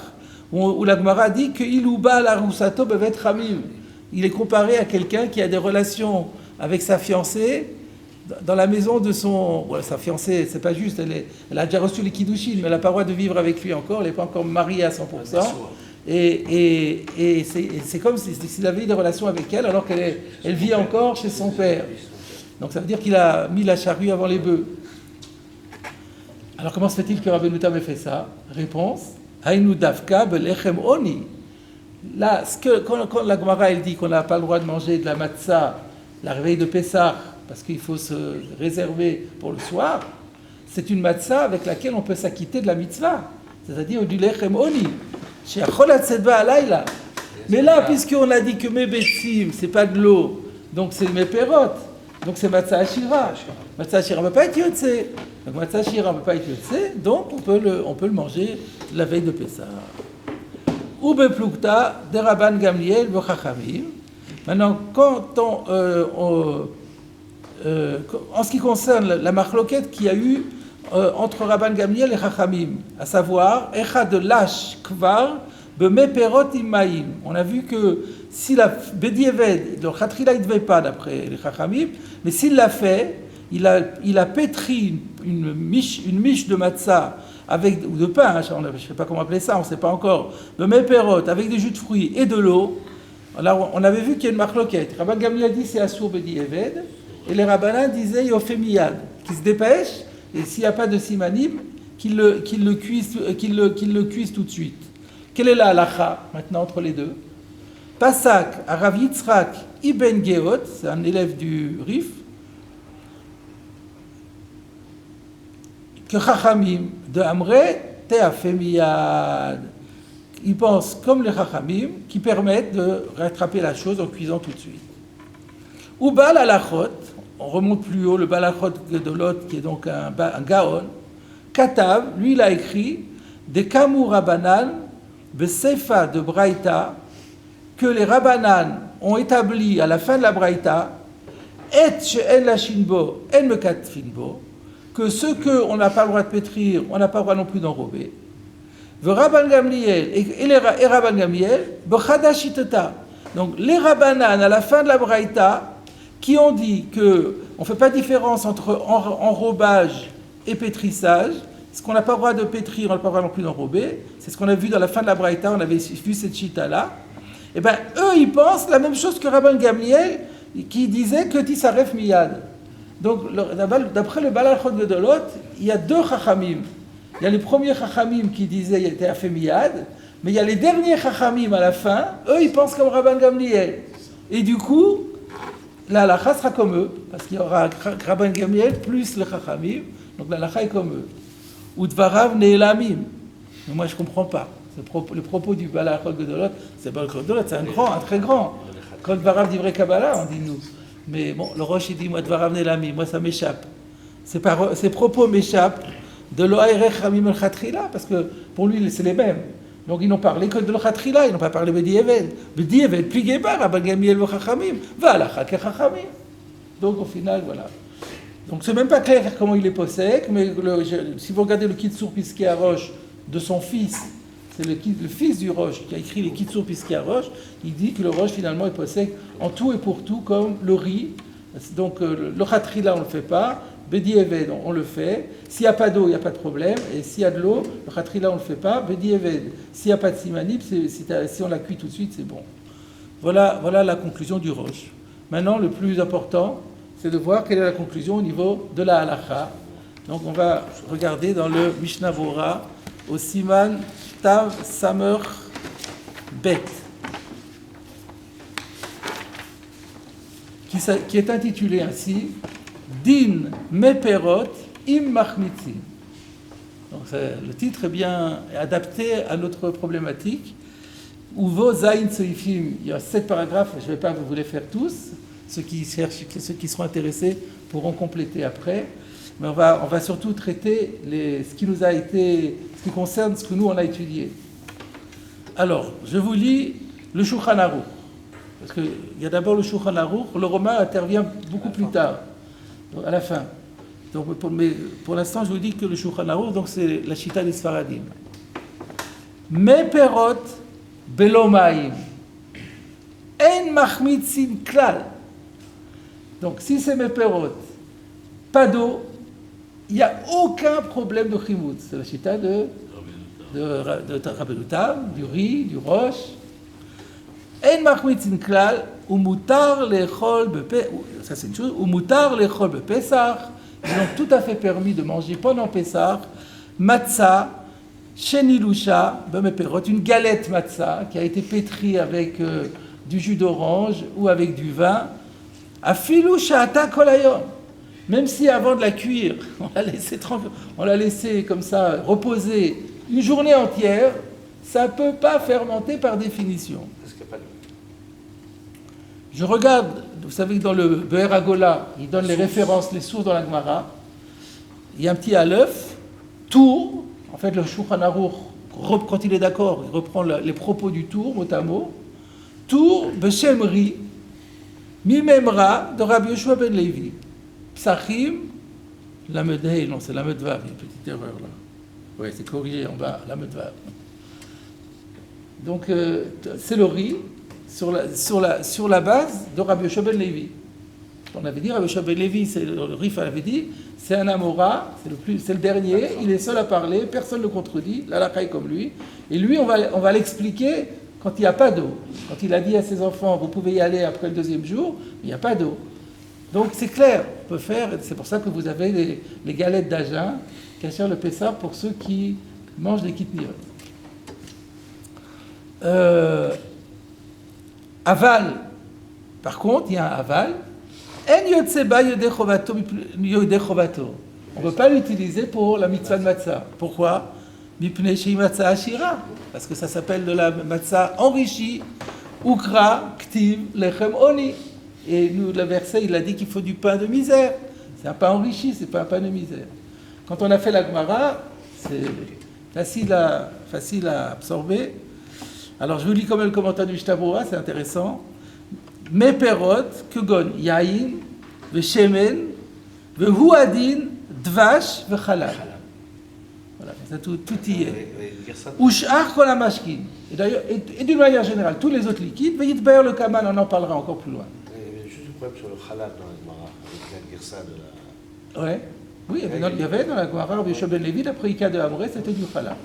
où la Gemara dit que Ilouba la Roussato bevet Ramim. Il est comparé à quelqu'un qui a des relations avec sa fiancée dans la maison de son... Voilà, sa fiancée, c'est pas juste, elle a déjà reçu les kiddushin, mais elle n'a pas le droit de vivre avec lui encore, elle n'est pas encore mariée à 100%. Et c'est comme s'il avait eu des relations avec elle, alors qu'elle vit encore chez son père. Donc ça veut dire qu'il a mis la charrue avant les bœufs. Alors comment se fait-il que Rabbeinu Tam ait fait ça? Réponse, Hainu davka belechem oni. Là, quand la Gemara elle dit qu'on n'a pas le droit de manger de la matzah la réveille de Pessah, parce qu'il faut se réserver pour le soir, c'est une matzah avec laquelle on peut s'acquitter de la mitzvah, c'est-à-dire du lechem oni, chez Acholat Sedba Alayla. Mais là, puisqu'on a dit que mes betsim, c'est pas de l'eau, donc c'est mes perot, donc c'est matzah ashira. Matzah ashira ne peut pas être yotse. Donc matzah ashira ne peut pas être yotse, donc on peut le manger la veille de Pessah. Ou beplukta de Rabban Gamliel v'chachamim. Maintenant, en ce qui concerne la machloket qu'il y a eu entre Rabban Gamliel et Chachamim, à savoir echad lash kvar bemeperot imaim. On a vu que si la Bedieved, le Khatrila il ne devait pas d'après les Chachamim, mais s'il l'a fait, il a pétri une miche de matzah avec, ou de pain, je ne sais pas comment appeler ça, on ne sait pas encore, bemeperot avec des jus de fruits et de l'eau. Alors on avait vu qu'il y a une marloquette. Rabban Gamliel dit c'est Assour Bedieved, et les rabbinins disaient Yofé Miyad, qui se dépêche, et s'il n'y a pas de simanim, qu'il le cuise tout de suite. Quelle est la halacha maintenant entre les deux? Pasak, Rav Yitzhak Ibn Geot, c'est un élève du Rif, que Chachamim de Amré, Teafé Miyad. Ils pensent comme les Chachamim qui permettent de rattraper la chose en cuisant tout de suite. Ou Baal Halachot, on remonte plus haut, le Baal Halachot Gedolot, qui est donc un Gaon, Katav, lui il a écrit des Kamur Rabbanan, Besefa de Braïta, que les Rabbanan ont établi à la fin de la Braïta, Et she'en lashinbo, en mekatfinbo, que ce qu'on n'a pas le droit de pétrir, on n'a pas le droit non plus d'enrober. Rabban Gamliel et Rabban Gamliel, b'chadashitata. Donc les Rabbanan à la fin de la Braïta, qui ont dit qu'on ne fait pas de différence entre enrobage et pétrissage, ce qu'on n'a pas le droit de pétrir, on n'a pas le droit non plus d'enrober, c'est ce qu'on a vu dans la fin de la Braïta, on avait vu cette chita-là, et bien eux ils pensent la même chose que Rabban Gamliel, qui disait que Tisaref Miyad. Donc d'après le Baal Halachot Gedolot, il y a deux Chachamim. Il y a les premiers Chachamim qui disaient qu'il était Afé Miyad, mais il y a les derniers Chachamim à la fin, eux ils pensent comme Rabban Gamliel. Et du coup, la halacha sera comme eux, parce qu'il y aura Rabban Gamliel plus les Chachamim, donc la halacha est comme eux. Ou Dvarav Ne'elamim. Mais moi je ne comprends pas. Le propos du Baal Halachot Gedolot, c'est un très grand. Quand Dvarav Divrei Kabbalah, on dit nous. Mais bon, le Roche il dit moi Dvarav Ne'elamim, moi ça m'échappe. Ces propos m'échappent de l'O'erech Ramim el-Khatrila, parce que pour lui c'est les mêmes. Donc ils n'ont parlé que de l'Khatrila, ils n'ont pas parlé de Bedieved. Bedieved, puis Gebar, Rabban Gamliel v'Chachamim, v'alacha k'Chachamim. Donc au final, voilà. Donc c'est même pas clair comment il est possèque, mais si vous regardez le Kitsur Piskei HaRosh de son fils, c'est le fils du Roche qui a écrit les Kitsur Piskei HaRosh, il dit que le Roche finalement est possèque en tout et pour tout comme le riz. Donc le Khatrila on ne le fait pas, Bedieved on le fait, s'il n'y a pas d'eau il n'y a pas de problème, et s'il y a de l'eau, le Khatrila on ne le fait pas, Bedieved, s'il n'y a pas de simanib, si on la cuit tout de suite c'est bon. Voilà la conclusion du Roche. Maintenant le plus important, c'est de voir quelle est la conclusion au niveau de la halacha. Donc on va regarder dans le Mishnah Vora, au Siman Tav Samer Bet, qui est intitulé ainsi Din Meperot Im Machmitzin. Donc le titre est bien adapté à notre problématique. Uvo Zayin Seifim, il y a 7 paragraphes, je ne vais pas vous les faire tous. Ceux qui seront intéressés pourront compléter après. Mais on va surtout traiter ce qui concerne ce que nous on a étudié. Alors, je vous lis le Shulchan Aruch. Parce qu'il y a d'abord le Shulchan Aruch, le romain intervient beaucoup plus tard, à la fin. Donc, pour l'instant, je vous dis que le Shulchan Aruch, donc c'est la Shita des Sfaradim. Meperot belomaim en machmitzin klal. Donc, si c'est meperot, pas d'eau, il n'y a aucun problème de chimoutz. C'est la Shita de Rabbeinu Tam, du riz, du roche. En machmitzin klal, ou mutar lechol bepesach. Ça c'est une chose. Ou mutar lechol bepesach. Ils ont tout à fait permis de manger pendant Pessah, matzah, shenilusha, bemeperot, une galette matzah qui a été pétrie avec du jus d'orange ou avec du vin, Afilu sha'ata kol hayom. Même si avant de la cuire, on l'a laissé comme ça reposer une journée entière, ça ne peut pas fermenter par définition. Parce qu'il n'y a pas de... Je regarde, vous savez que dans le Be'er Hagola, il donne les références, les sources dans la Gemara. Il y a un petit Aleph, Tour, en fait le Shulchan Aruch, quand il est d'accord, il reprend les propos du Tour, mot à mot. Tour, Beshem Ri, Mimemra, de Rabbi Yoshua ben Levi. Psachim, Lamed Hei, non c'est Lamed Vav, il y a une petite erreur là. Oui, c'est corrigé en bas, Lamed Vav. Donc c'est le riz sur la base de Rabbi Yoshua ben Levi. On avait dit, Rabbi Yoshua ben Levi, le Rif avait dit, c'est un Amora, c'est le dernier, il est seul à parler, personne ne le contredit, l'Alakha est comme lui. Et lui, on va l'expliquer quand il n'y a pas d'eau. Quand il a dit à ses enfants, vous pouvez y aller après le deuxième jour, il n'y a pas d'eau. Donc c'est clair, on peut faire, c'est pour ça que vous avez les galettes d'Agen, Kasher le Pessah, pour ceux qui mangent des kitniot. Aval, par contre, il y a un aval. En yotseba yodeh chovato. On ne peut pas l'utiliser pour la mitzvah de matzah. Pourquoi? Mipnei shei matzah ashira. Parce que ça s'appelle de la matzah enrichie. Ukra, ktiv, lechem oni. Et nous, le verset, il a dit qu'il faut du pain de misère. C'est un pain enrichi, c'est pas un pain de misère. Quand on a fait la Gemara, c'est facile à absorber. Alors, je vous lis quand même le commentaire du Shtaboa, c'est intéressant. Mes perot, kugon, yain, veshemen, vehuadin, dvash, vechalal. Voilà, ça tout y est. Ushar kol hamashkin. Et d'ailleurs, et d'une manière générale, tous les autres liquides, veyitbaer le kaman, on en parlera encore plus loin. Il y avait juste un problème sur le halal dans la Gemara, avec la girsa de la... Ouais. Oui, il y avait dans la Gemara, Rabbi Yoshua ben Levi, la préika de Amoré, c'était du halal.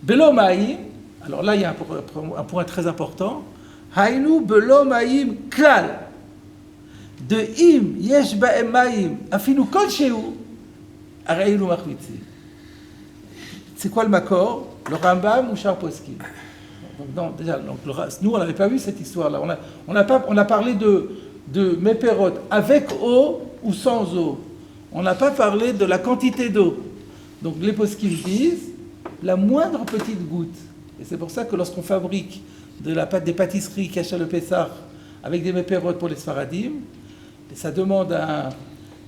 Belo ma'im, alors là, il y a un point très important. Hainu belo ma'im klal. De im yesh ba'em ma'im afinu kol sheu areinu machmitzi. C'est quoi le makor? Le Rambam ou Shar Poskim? Nous, on n'avait pas vu cette histoire-là. On a parlé de méperot avec eau ou sans eau. On n'a pas parlé de la quantité d'eau. Donc les poskim disent la moindre petite goutte. Et c'est pour ça que lorsqu'on fabrique des pâtisseries Kasher le Pessah avec des méperot pour les Sfaradim, ça demande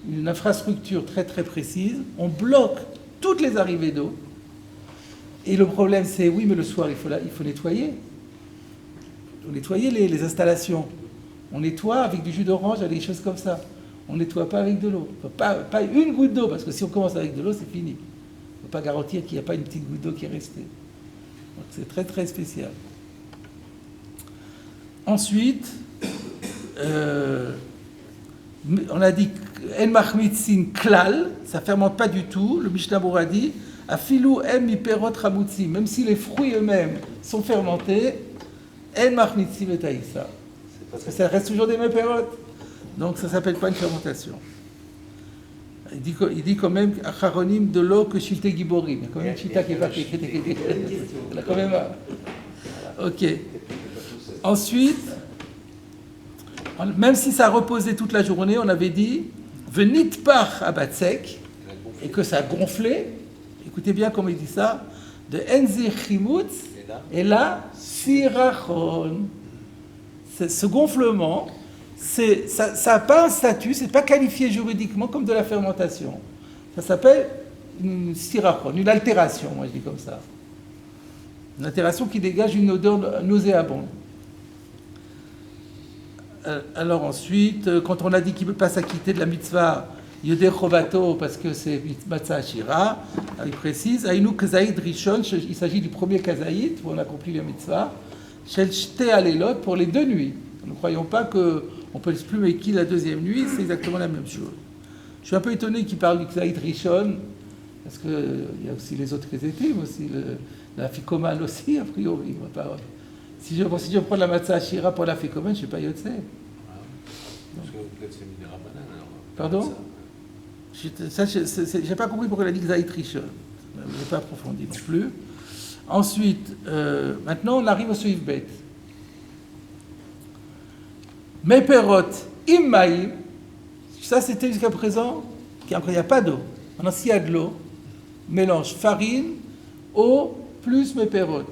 une infrastructure très très précise. On bloque toutes les arrivées d'eau. Et le problème, c'est, oui, mais le soir, il faut nettoyer. Il faut nettoyer les installations. On nettoie avec du jus d'orange, avec des choses comme ça. On ne nettoie pas avec de l'eau. Pas une goutte d'eau, parce que si on commence avec de l'eau, c'est fini. On ne peut pas garantir qu'il n'y a pas une petite goutte d'eau qui est restée. Donc c'est très, très spécial. Ensuite, on a dit En machmitzin klal, ça ne fermente pas du tout. Le Mishnah Berurah dit Afilu em miperot chamutzim, même si les fruits eux-mêmes sont fermentés, en machmitzim et taïsa. Parce que ça reste toujours des méperot. Donc ça ne s'appelle pas une fermentation. Il dit quand même acharonim de l'eau que shilte giborim. Il y a quand même une chita qui est pas écrite. Il a quand même. Ok. Ensuite, même si ça reposait toute la journée, on avait dit venit par abatsek et que ça gonflait. Écoutez bien comment il dit ça. De enzi chimutz et là sirachon. Ce gonflement, ça n'a pas un statut, c'est pas qualifié juridiquement comme de la fermentation. Ça s'appelle une sirachon, une altération, moi je dis comme ça. Une altération qui dégage une odeur nauséabonde. Alors ensuite, quand on a dit qu'il ne peut pas s'acquitter de la mitzvah Yodeh Chovato parce que c'est Matzah Ashira, il précise Aïnou Kazaïd Rishon, il s'agit du premier Kazaïd où on accomplit la mitzvah, Shel Shte Alelot pour les 2 nuits. Nous ne croyons pas qu'on peut se plumer qui la deuxième nuit, c'est exactement la même chose. Je suis un peu étonné qu'il parle du Kazaïd Rishon, parce qu'il y a aussi les autres Kazaïdim, aussi la Fikoman aussi, a priori. Si je prends la Matzah Ashira pour la Fikoman, je ne suis pas Yotze. Parce que peut-être c'est Midera Banane alors. Pardon? Je n'ai pas compris pourquoi il a dit Kazaïd Rishon. Je n'ai pas approfondi non plus. Ensuite, maintenant on arrive au Suif Bet. Meperot immaïm, ça c'était jusqu'à présent, il n'y a pas d'eau. Maintenant, s'il y a de l'eau, mélange farine, eau, plus meperot.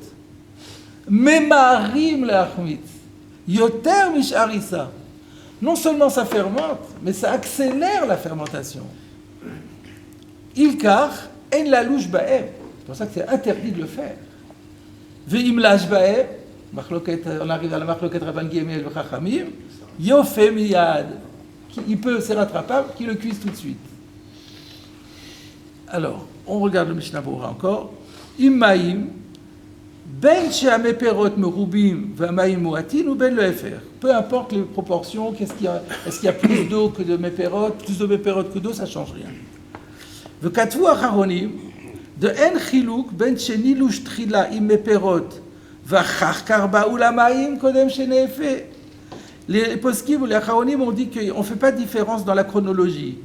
Memarim leachmitz, yoter misharissa. Non seulement ça fermente, mais ça accélère la fermentation. Ilkar, en la louche baeb. C'est pour ça que c'est interdit de le faire. Ve'im lash baeb, on arrive à la machloket Rabban Gamliel et Chachamim, yofé miyad. Il peut, c'est rattrapable, qu'il le cuise tout de suite. Alors, on regarde le Mishnah Berurah encore. Immaim, ben she'ameperot merubim v'amayim muatin ou ben le efer. Peu importe les proportions, est-ce qu'il y a plus d'eau que de meperot, plus de meperot que d'eau, ça ne change rien. V'katvu acharonim, de en chiluk ben she'nilush trila im meperot v'achar ba'u lamayim kodem she'neefe. Les poskim ou les acharonim ont dit qu'on ne fait pas de différence dans la chronologie.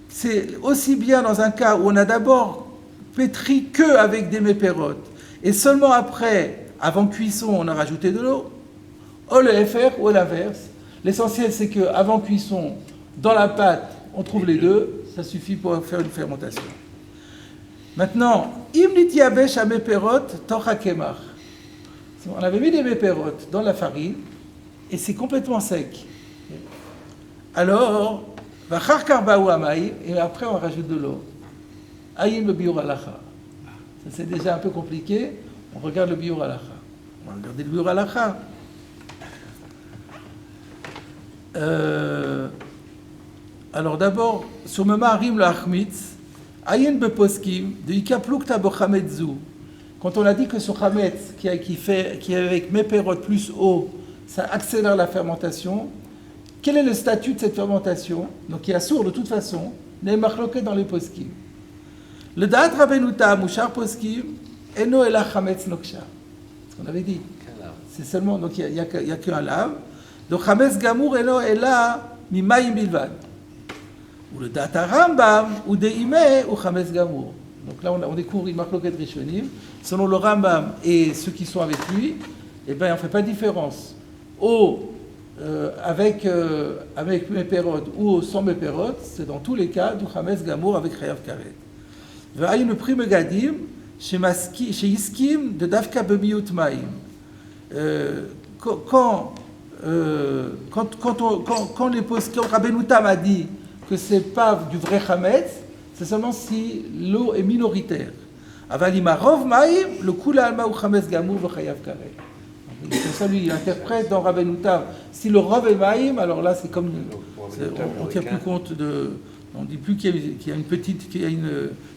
C'est aussi bien dans un cas où on a d'abord pétri que avec des méperotes, et seulement après, avant cuisson, on a rajouté de l'eau, ou le FR ou l'inverse. L'essentiel, c'est qu'avant cuisson, dans la pâte, on trouve les deux, ça suffit pour faire une fermentation. Maintenant, im nityabesh à méperot torha kemach. On avait mis des méperotes dans la farine, et c'est complètement sec. Alors, vachar karbaou amaï, et après on rajoute de l'eau. Aïm le biur halacha. Ça c'est déjà un peu compliqué. On regarde le biur halacha. On va regarder le biur halacha. Alors d'abord, sur le marim le achmitz, aïn beposkim, de ikaplukta bo chametzu. Quand on a dit que sur chametz, qui est avec meperot plus eau, ça accélère la fermentation. Quel est le statut de cette fermentation? Donc il y a sourd de toute façon, n'est machloket dans les poskim. Le da'at Rabbeinu Tam ou shar poskim, eno ela chametz noksha. Ce qu'on avait dit. C'est seulement, donc il n'y a qu'un lave. Donc chametz gamour eno ela mimayim bilvad. Ou le da'at Rambam ou deime ou chametz gamour. Donc là on découvre une machloket rishonim. Selon le Rambam et ceux qui sont avec lui, eh ben on ne fait pas de différence. Avec Meperot ou sans Meperot, c'est dans tous les cas du Chametz Gamour avec Chayav Karet. V'ayin le prix Megadim, chez Iskim de Davka Bemiut Maïm. Quand Rabbeinu Tam a dit que c'est pas du vrai Chametz, c'est seulement si l'eau est minoritaire. Avalima Rov Maïm, le Kula Alma ou Chametz Gamour v'Chayav Karet. Comme ça, lui, il interprète dans Rabbeinu Tam. Si le Rav est Maïm, alors là, c'est comme. On ne tient plus compte de. On ne dit plus qu'il y a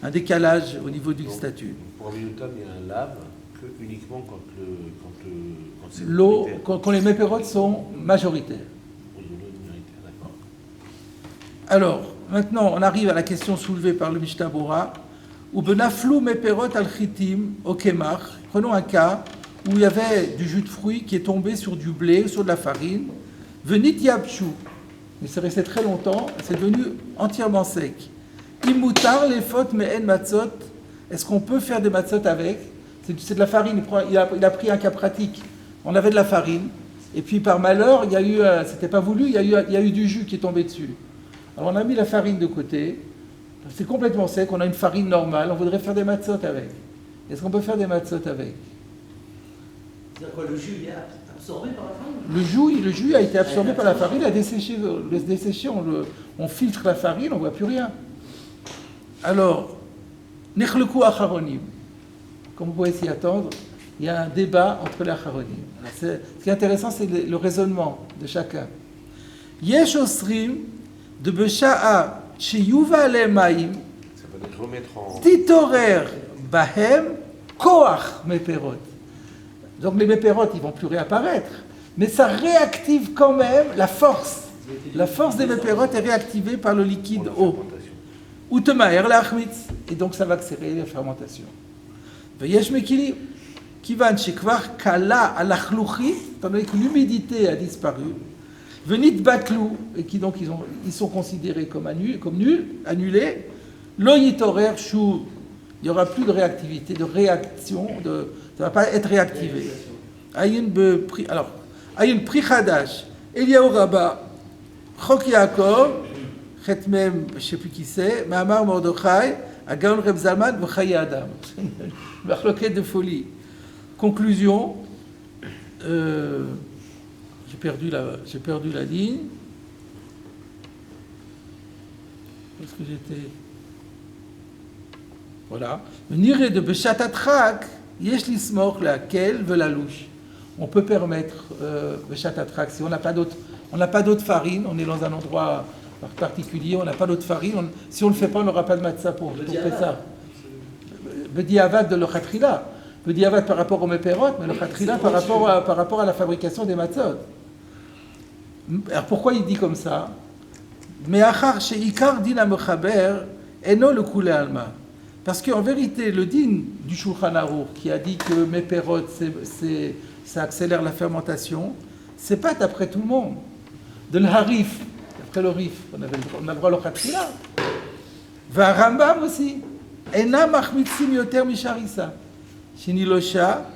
un décalage au niveau du statut. Pour Rabbeinu Tam, il y a un lave que uniquement quand c'est l'eau, quand les méperotes sont majoritaires. Oui, l'eau est minoritaire, d'accord. Alors, maintenant, on arrive à la question soulevée par le Mishnah Berurah. Ou benaflou méperot al chitim au kemach. Prenons un cas où il y avait du jus de fruits qui est tombé sur du blé, sur de la farine, venit yabchou, mais c'est resté très longtemps, c'est devenu entièrement sec. Imutar les fautes mais en matzot, est-ce qu'on peut faire des matzot avec? C'est de la farine, il a pris un cas pratique, on avait de la farine, et puis par malheur, il y a eu, c'était pas voulu, il y a eu du jus qui est tombé dessus. Alors on a mis la farine de côté, c'est complètement sec, on a une farine normale, on voudrait faire des matzot avec. Est-ce qu'on peut faire des matzot avec? C'est-à-dire quoi, le jus il est absorbé par la farine? Le jus a été absorbé par la farine, il a desséché, on filtre la farine, on ne voit plus rien. Alors, nechleku acharonim, comme vous pouvez s'y attendre, il y a un débat entre les acharonim. Ce qui est intéressant, c'est le raisonnement de chacun. Yesh osrim de besha'a sheyuva alemaim titorer bahem koach meperot. Donc les méperotes, ils ne vont plus réapparaître. Mais ça réactive quand même la force. La force des méperotes est réactivée par le liquide eau. Utemaer l'achmitz. Et donc ça va accélérer la fermentation. Veyesh mekili. Kivan shekvar kala alachluchit, étant donné que l'humidité a disparu. Venit batlou, et qui donc ils sont considérés comme nuls, annulés. Lo yitorer chou. Il n'y aura plus de réactivité, de réaction, ça ne va pas être réactivé. Alors, Ayin pri chadash, Eliyahu Rabbah, Chok Yaakov, Chet Mem, je ne sais plus qui c'est, Mahamar Mordechai, Agaon Reb Zalman, V'chaye Adam. Marloquette de folie. Conclusion, j'ai perdu la ligne. Parce que j'étais... Voilà. Niré de Beshat Atrak, Yesh Lismor, laquelle veut la louche. On peut permettre Beshat Atrak, si on n'a pas d'autre farine, on est dans un endroit particulier, on n'a pas d'autre farine, si on ne le fait pas, on n'aura pas de matzah pour faire ça. Bediavad de l'Ochatrila. Bediavad par rapport au Meperot, mais l'Ochatrila par rapport à la fabrication des matzot. Alors pourquoi il dit comme ça? Mais achar sheikar din ha-mechaber eno le koulé alma. Parce qu'en vérité, le din du Shulchan Aruch qui a dit que Meperot, ça accélère la fermentation, c'est pas d'après tout le monde. De l'harif, d'après le rif, on a le droit l'Ochatrila. Va Rambam aussi. Ena machmitzim yoter misharisa. Shinilosha,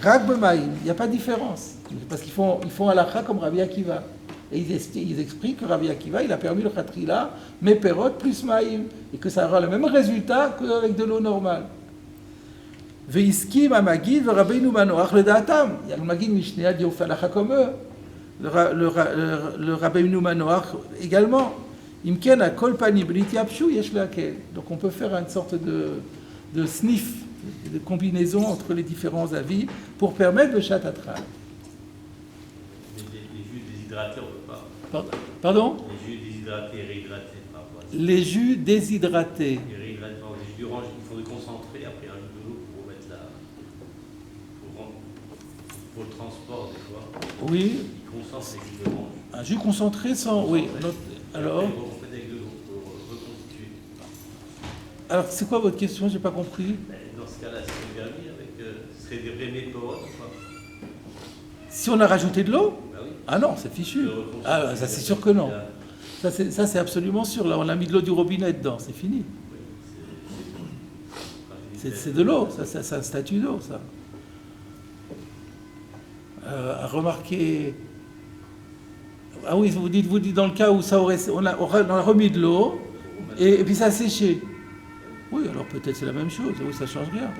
rak b'maïm. Il n'y a pas de différence. Parce qu'ils font halakha comme Rabbi Akiva. Et ils expliquent que Rabbi Akiva, il a permis le khatrila, mais perot plus maïm. Et que ça aura le même résultat qu'avec de l'eau normale. Veiskim amagid v'rabbeinu manoach le da'atam. Il y a le magid Mishneh a dit on fait halakha comme eux. Le Rabbeinu Manoach également. Imken a kol panim b'niti apshu yesh le'akel. Donc on peut faire une sorte de sniff, de combinaison entre les différents avis pour permettre le chatatral. Les jus déshydratés, on ne peut pas. Pardon? Les jus déshydratés et réhydratés par rapport à ça. Les jus déshydratés. Et réhydratés, par exemple, les jus d'orange, il faut le concentrer après un jus de l'eau pour mettre pour le transport des fois. Oui. Il concentre les jus d'orange. Un jus concentré sans. Oui. Alors. On fait avec de l'eau pour reconstituer. Alors c'est quoi votre question? J'ai pas compris. Dans ce cas-là, c'est permis avec. Ce serait des vrais méthodes ou pas? Si on a rajouté de l'eau? Ben oui. Ah non, c'est fichu. Ah, ça c'est sûr que non. Ça c'est absolument sûr. Là, on a mis de l'eau du robinet dedans, c'est fini. C'est de l'eau, ça c'est un statut d'eau, ça. À remarquer. Ah oui, vous dites dans le cas où on a remis de l'eau et puis ça a séché. Oui, alors peut-être c'est la même chose. Oui, ça change rien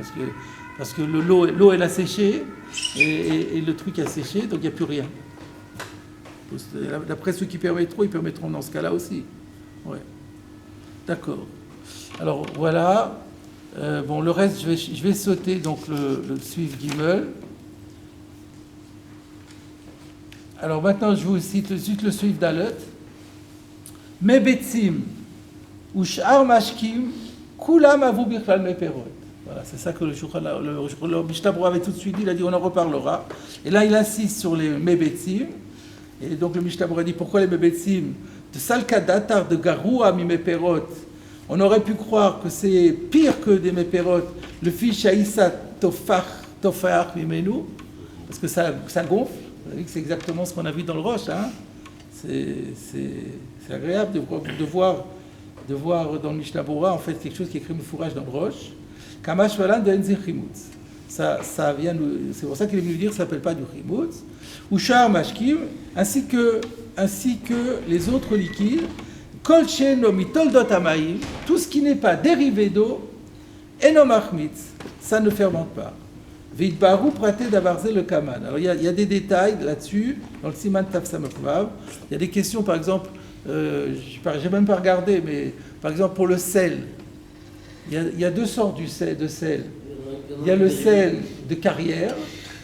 parce que l'eau elle a séché et le truc a séché, donc il n'y a plus rien. D'après ceux qui permettront, ils permettront dans ce cas-là aussi. Ouais. D'accord. Alors voilà. Bon, le reste, je vais sauter donc le suif Gimel. Alors maintenant, je vous cite le suif Dalet. Mebetzim ou sh'ar mashkim kulam avu bichlal meperot. Voilà, c'est ça que le Mishnah Berurah avait tout de suite dit. Il a dit on en reparlera. Et là, il insiste sur les mebetzim. Et donc le Mishnah Berurah dit pourquoi les mebetzim de salka datar de garoua mi meperot. On aurait pu croire que c'est pire que des méperot, le fish haïssa tofar mimenu, parce que ça gonfle. Vous savez que c'est exactement ce qu'on a vu dans le roche. Hein. C'est agréable de voir dans le Mishnah Berurah en fait quelque chose qui est écrit fourrage dans le roche. Kamash valan de enzechimutz. Ça vient c'est pour ça qu'il est venu dire que ça s'appelle pas du chimutz. Ou shar mashkim, ainsi que les autres liquides. Kol sheno mitoldot hamaim, tout ce qui n'est pas dérivé d'eau, eno machmitz, ça ne fermente pas. Veitbaru praté d'avarzer le kaman. Alors il y a des détails là-dessus dans le siman tafsamokvav. Il y a des questions, par exemple, j'ai même pas regardé, mais par exemple pour le sel, il y a deux sortes de sel. Il y a le sel de carrière.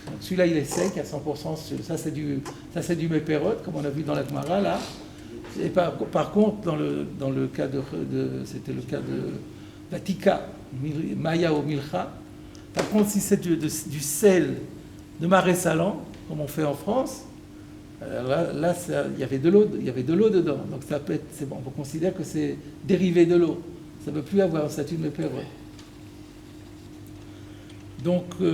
Donc celui-là il est sec à 100%. Ça c'est du méperot, comme on a vu dans la Gemara là. Et par contre, dans le cas c'était le cas de la tika, maya ou milcha. Par contre, si c'est du sel de marais salant, comme on fait en France, là il y avait de l'eau dedans. Donc ça peut être, c'est bon, on considère que c'est dérivé de l'eau. Ça ne peut plus avoir un statut de méperot. Donc ça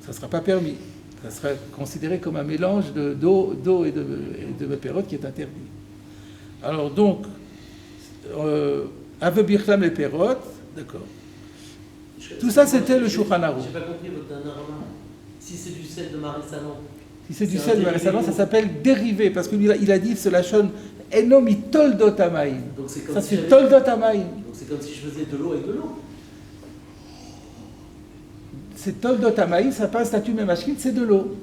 ne sera pas permis. Ça sera considéré comme un mélange d'eau et de méperot qui est interdit. Alors donc, Ave Birchlam et Perot, d'accord. Tout ça c'était le Shulchan Aruch. J'ai pas compris votre dernière remarque. Si c'est du sel de marais salant, Si c'est du C'est un sel, dérivé récemment, de ça l'eau. s'appelle dérivé, parce qu'il a dit ce lachon enomi toldot amaïm. Donc c'est comme Ça si c'est j'avais- toldot amaïm. Donc c'est comme si je faisais de l'eau avec de l'eau. C'est toldot amaïm, ça n'a pas un statut memashkin, c'est de l'eau.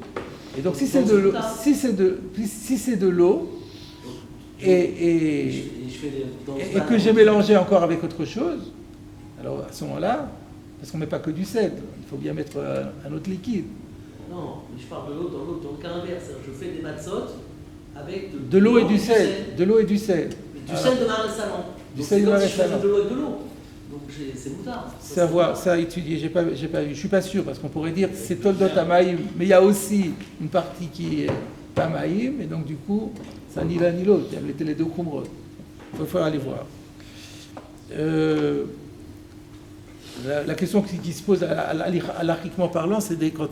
Et donc si c'est de l'eau, si c'est de l'eau, et je fais dans ce que ballon. j'ai mélangé encore avec autre chose, alors à ce moment-là, parce qu'on ne met pas que du sel, il faut bien mettre un autre liquide. Non, mais je parle de l'eau dans le cas inverse. Je fais des matzot avec De l'eau et du sel. De l'eau et du sel. Du Alors, sel de Marais Salon. Du sel de Marais Salon. De l'eau et de l'eau. Donc c'est moutard. C'est à voir, ça à étudier, j'ai pas vu, je suis pas sûr, parce qu'on pourrait dire que c'est toldot amaïm, mais il y a aussi une partie qui est pas maïm, et donc du coup, ça ni l'un ni l'autre, il y a les deux khumrot. Il faut aller voir. La question qui se pose halachiquement parlant, c'est quand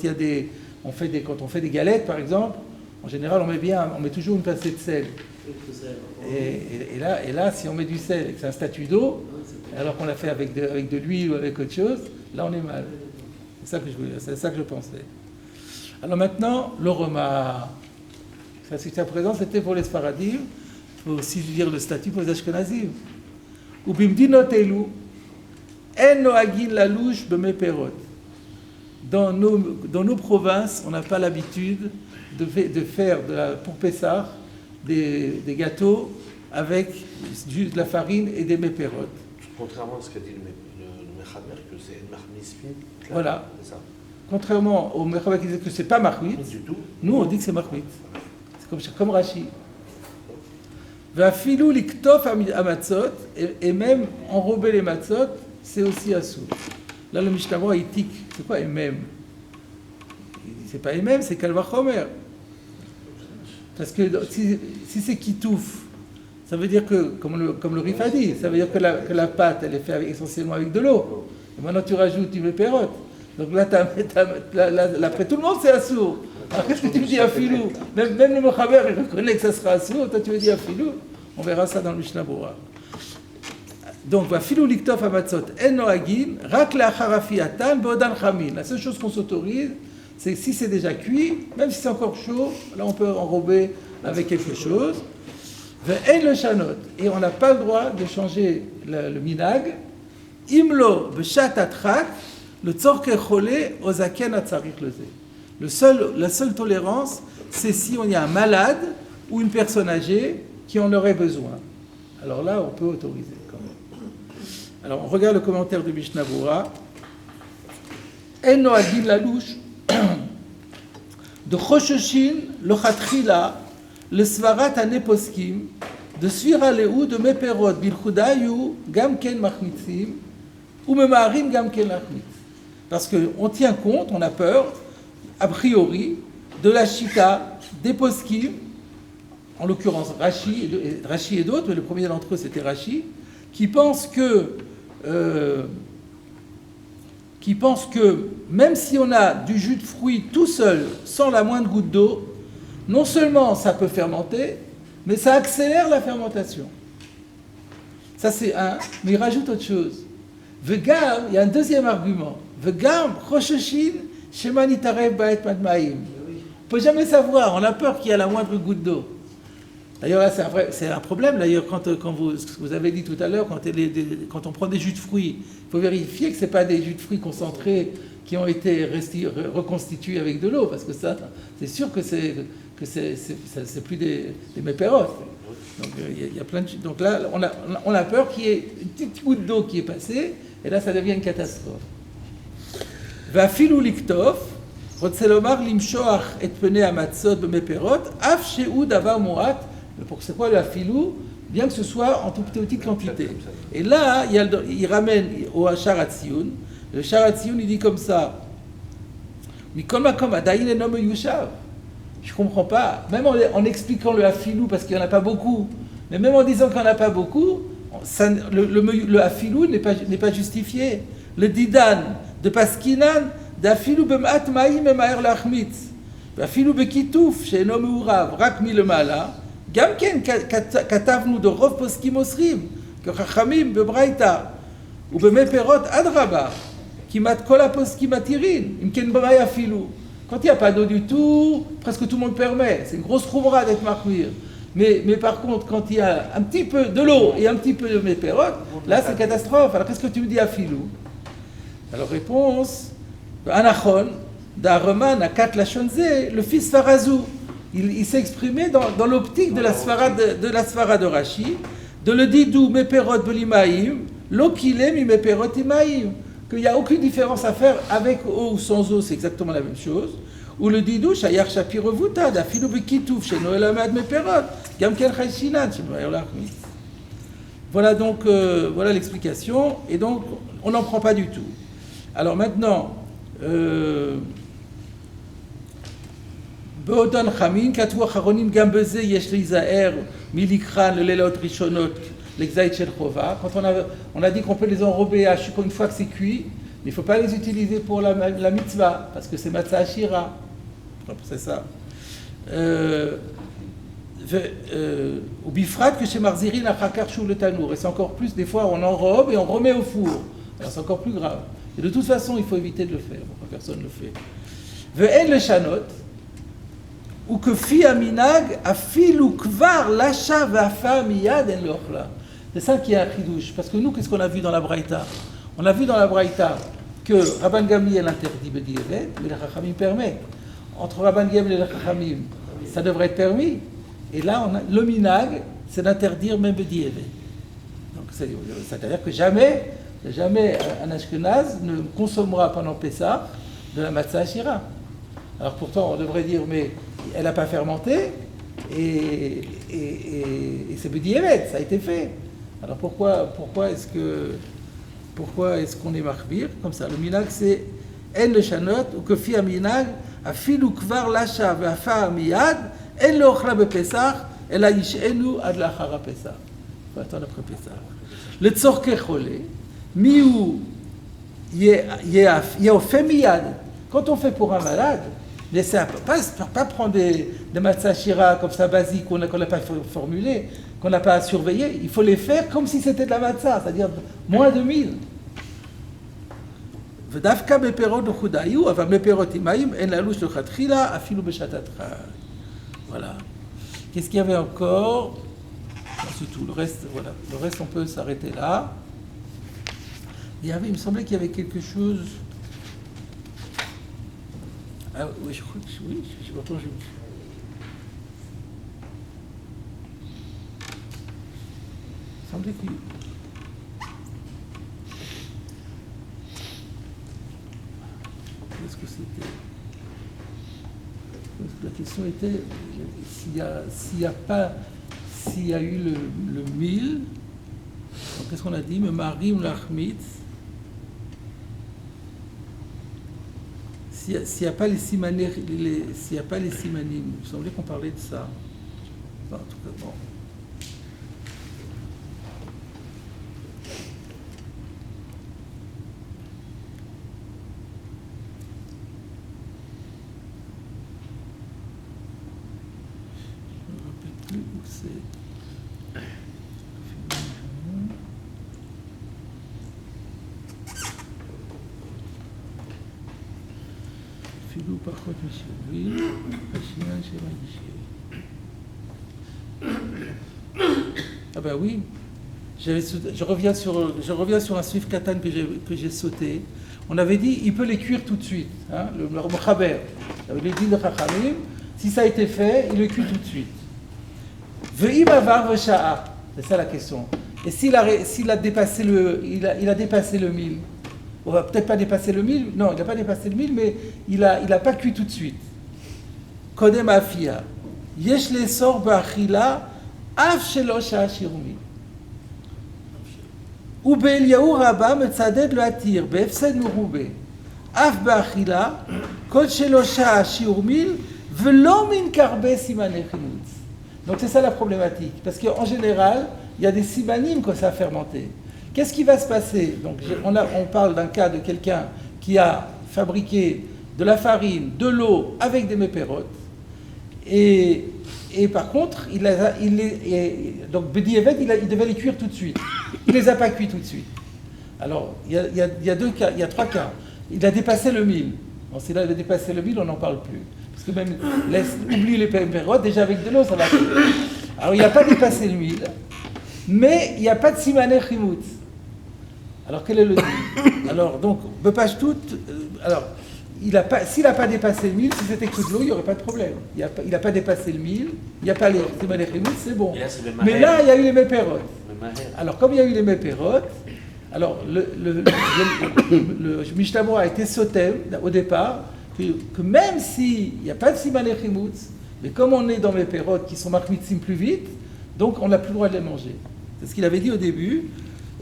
on fait des galettes, par exemple, en général, on met toujours une pincée de sel. Et là, si on met du sel et que c'est un statut d'eau, alors qu'on l'a fait avec de l'huile ou avec autre chose, là on est mal. C'est ça que je pensais. Alors maintenant, l'oroma. Ça, jusqu'à présent, c'était pour les Sfaradim. Il faut aussi dire le statut pour les Ashkenazim. Ou bimdinot elu, en noagin la louche bemeperot. Dans nos provinces, on n'a pas l'habitude de faire pour Pessah des gâteaux avec de la farine et des méperotes. Contrairement à ce qu'a dit le Mechaber, que c'est une marmismin. Voilà. C'est ça. Contrairement au Mechaber qui disait que c'est pas marmite, Pas du tout. nous on dit que c'est marmite. C'est comme Rashi. Vafilou liktof amatzot, et même enrober les matzot, c'est aussi assour. Là le Mishnah Berurah il tique. C'est quoi même? C'est pas même, c'est kalvachomer. Parce que si c'est kitouf, ça veut dire que, comme le Rif a dit, ça veut dire que la pâte, elle est faite essentiellement avec de l'eau. Et maintenant, tu rajoutes du méperote. Donc là, après tout le monde, c'est assour. Alors qu'est-ce que tu me dis à Filou? Même le Mechaber, il reconnaît que ça sera assour. Toi, tu me dis à Filou? On verra ça dans le Mishnah Berurah. Donc, va Filou liktof amatzot en noagin, rak le'acharafiatan be'odan chamin. La seule chose qu'on s'autorise, c'est que si c'est déjà cuit, même si c'est encore chaud, là on peut enrober avec quelque chose. Et le chanot, et on n'a pas le droit de changer le minag. Imlo b'shat atrak, le tzorke cholé ozaken atzarik leze. La seule tolérance, c'est si on y a un malade ou une personne âgée qui en aurait besoin. Alors là, on peut autoriser quand même. Alors on regarde le commentaire de Mishnah Berurah. En noagin la louche. De Choshoshin, le Khatchila, le Svarat Aneposkim, de Svira Lehu, de Meperot, Bilchudayu, Gamken Machmitzim, ou Memarim Gamken Machmitz. Parce qu'on tient compte, on a peur, a priori, de la Shita, des Poskim, en l'occurrence Rashi et d'autres, mais le premier d'entre eux c'était Rashi, qui pensent que même si on a du jus de fruits tout seul, sans la moindre goutte d'eau, non seulement ça peut fermenter, mais ça accélère la fermentation. Ça c'est un, mais il rajoute autre chose. Vegam, il y a un deuxième argument. Vegam, Choshoshin, Shema Nitarev Ba'et Madmaim. On ne peut jamais savoir, on a peur qu'il y ait la moindre goutte d'eau. D'ailleurs, là, c'est un problème. D'ailleurs, quand vous avez dit tout à l'heure, quand on prend des jus de fruits, il faut vérifier que ce n'est pas des jus de fruits concentrés qui ont été reconstitués avec de l'eau, parce que ça, c'est sûr que c'est plus des méperotes. Donc, il y a plein de... Donc là, on a peur qu'il y ait une petite goutte d'eau qui est passée, et là, ça devient une catastrophe. Vafilou liktof, rotselomar limshoach et pene amatzot bemeperot, af she'u davar moat. C'est quoi le afilou? Bien que ce soit en toute petite quantité. Et là, il ramène au Sharatzion. Le Sharatzion, il dit comme ça. Mikol makom adayin enom yushav. Je ne comprends pas. Même en expliquant le afilou, parce qu'il n'y en a pas beaucoup, mais même en disant qu'il n'y en a pas beaucoup, le afilou n'est pas justifié. Le didan de Paskinan, d'afilou b'mat ma'im emaher lachmitz. Afilou bekitouf, she'eno meurav, rak milemala. גם כן כתבנו דרוב פוסקים אוסרים, כחכמים בברייתא, ובמי פירות אדרבה, כמעט כל הפוסקים מתירים, אם כן במאי אפילו. Quand il n'y a pas d'eau du tout, presque tout le monde permet. C'est une grosse roubra d'être marquir. Mais par contre, quand il y a un petit peu de l'eau et un petit peu de méperote, là c'est catastrophe. Alors qu'est-ce que tu me dis à Filou? Alors réponse, Anachon, d'Aroman, à Kat Lachonze, le fils Farazou. Il s'est exprimé dans l'optique de la svara de Rashi, de le didou méperot belimaïm, l'okilem i méperot imaïm. Qu'il n'y a aucune différence à faire avec eau ou sans eau, c'est exactement la même chose. Ou le didou, shayar shapirovuta, d'afilou bekitouf, chez Noël Amad méperot, gamken chayshinan, chez Noël Achmis. Voilà donc, voilà l'explication, et donc on n'en prend pas du tout. Alors maintenant, Beodon Chamin, Katou Acharonim Gambeze, Yesh Lizaer, Milikran, le Lelot Rishonot, l'exaït Shel Chova. Quand on a dit qu'on peut les enrober à une fois que c'est cuit, mais il ne faut pas les utiliser pour la mitzvah, parce que c'est Matzah Ashira. C'est ça. Ou Bifrat que chez Marzirin, Achakar Shou le Tanour. Et c'est encore plus, des fois on enrobe et on remet au four. Alors c'est encore plus grave. Et de toute façon, il faut éviter de le faire. Personne ne le fait. Ve'en le Shanot, ou que fi aminag afil ou kvar lacha vafa miyad en l'ochla. C'est ça qui est un chidouche. Parce que nous, qu'est-ce qu'on a vu dans la Braïta? On a vu dans la Braïta que Rabban Gamliel interdit Bedi'evet, mais le Chachamim permet. Entre Rabban Gamliel et le Chachamim, ça devrait être permis. Et là, le minag, c'est d'interdire même Bedi'evet. Donc, c'est-à-dire que jamais un Ashkenaz ne consommera pendant Pessah de la matzah Ashira. Alors pourtant, on devrait dire, mais elle n'a pas fermenté, et c'est Bedi'evet, ça a été fait. Alors pourquoi est-ce qu'on est machbir comme ça? Le minag, c'est en le shanot, ou que fi aminag, afil ou kvar lacha ve'afa miyad, en le ochla bepesach, el ha'yish'enu ad lachara pesach. Il faut attendre après Pesach. Le tzorke cholé, miou ye'ofé miyad. Quand on fait pour un malade, laissez pas prendre des matzah shira comme ça basique qu'on n'a pas formulé, qu'on n'a pas surveillé. Il faut les faire comme si c'était de la matzah, c'est-à-dire moins de 1000. ודווקא בפירות לחודה היו, אבל בפירות אימאים אין להלוש לכתחילה אפילו בשעת חג. Voilà. Qu'est-ce qu'il y avait encore? C'est tout. Le reste, voilà. Le reste, on peut s'arrêter là. Il me semblait qu'il y avait quelque chose. Ah oui, je crois que oui. Je sais pas quand il semblait qu'il. Qu'est-ce que c'était? La question était s'il y a eu le mil, qu'est-ce qu'on a dit? Me marim lachmitz. S'il n'y a pas les simanim, il me semblait qu'on parlait de ça. Enfin, en tout cas, bon. אפילו פחות משווים, השינן שמגישים. Ah ben oui, je reviens sur un suif katan que j'ai sauté. On avait dit, il peut les cuire tout de suite. Hein, le Mechaber, il dit de Chachamim, si ça a été fait, il le cuit tout de suite. Ve'im avar v'sha'a, c'est ça la question. Et s'il a dépassé il a dépassé le 1000, on va peut-être pas dépasser le 1000, non, il n'a pas dépassé le 1000, mais il a pas cuit tout de suite. Kodem afia, yesh lesor ba'achila, af shelo sha'ashirumi. Ou be'eliyahu rabba metzaded lo atir, be'efsed murube. Af ba'achila, kol shelo sha'ashirumi, velo min karbe simane chinutz. Donc c'est ça la problématique, parce qu'en général, il y a des simanim quand ça a fermenté. Qu'est-ce qui va se passer? Donc on parle d'un cas de quelqu'un qui a fabriqué de la farine, de l'eau avec des méperotes, et par contre, donc Bedi'evet, il devait les cuire tout de suite. Il les a pas cuits tout de suite. Alors il y a deux cas, il y a trois cas. Il a dépassé le 1000. Bon, s'il avait dépassé le 1000, on n'en parle plus. Parce que même, oublie les période, déjà avec de l'eau, ça va faire. Alors, il n'a pas dépassé le 1000, mais il n'y a pas de simané chimout. Alors, quel est le dit? Alors, donc, Bepage tout. Alors, s'il n'a pas dépassé le 1000, si c'était que de l'eau, il n'y aurait pas de problème. Il n'a pas dépassé le 1000, il n'y a pas les simané chimout, c'est bon. Là, c'est le Mais là, il y a eu les mépérotes. Le maher. Alors, comme il y a eu les mépérotes, alors le Mishnah a été sauté au départ, que même s'il n'y a pas de simané chimout, mais comme on est dans les pérotes qui sont marmitzim plus vite, donc on n'a plus le droit de les manger. C'est ce qu'il avait dit au début,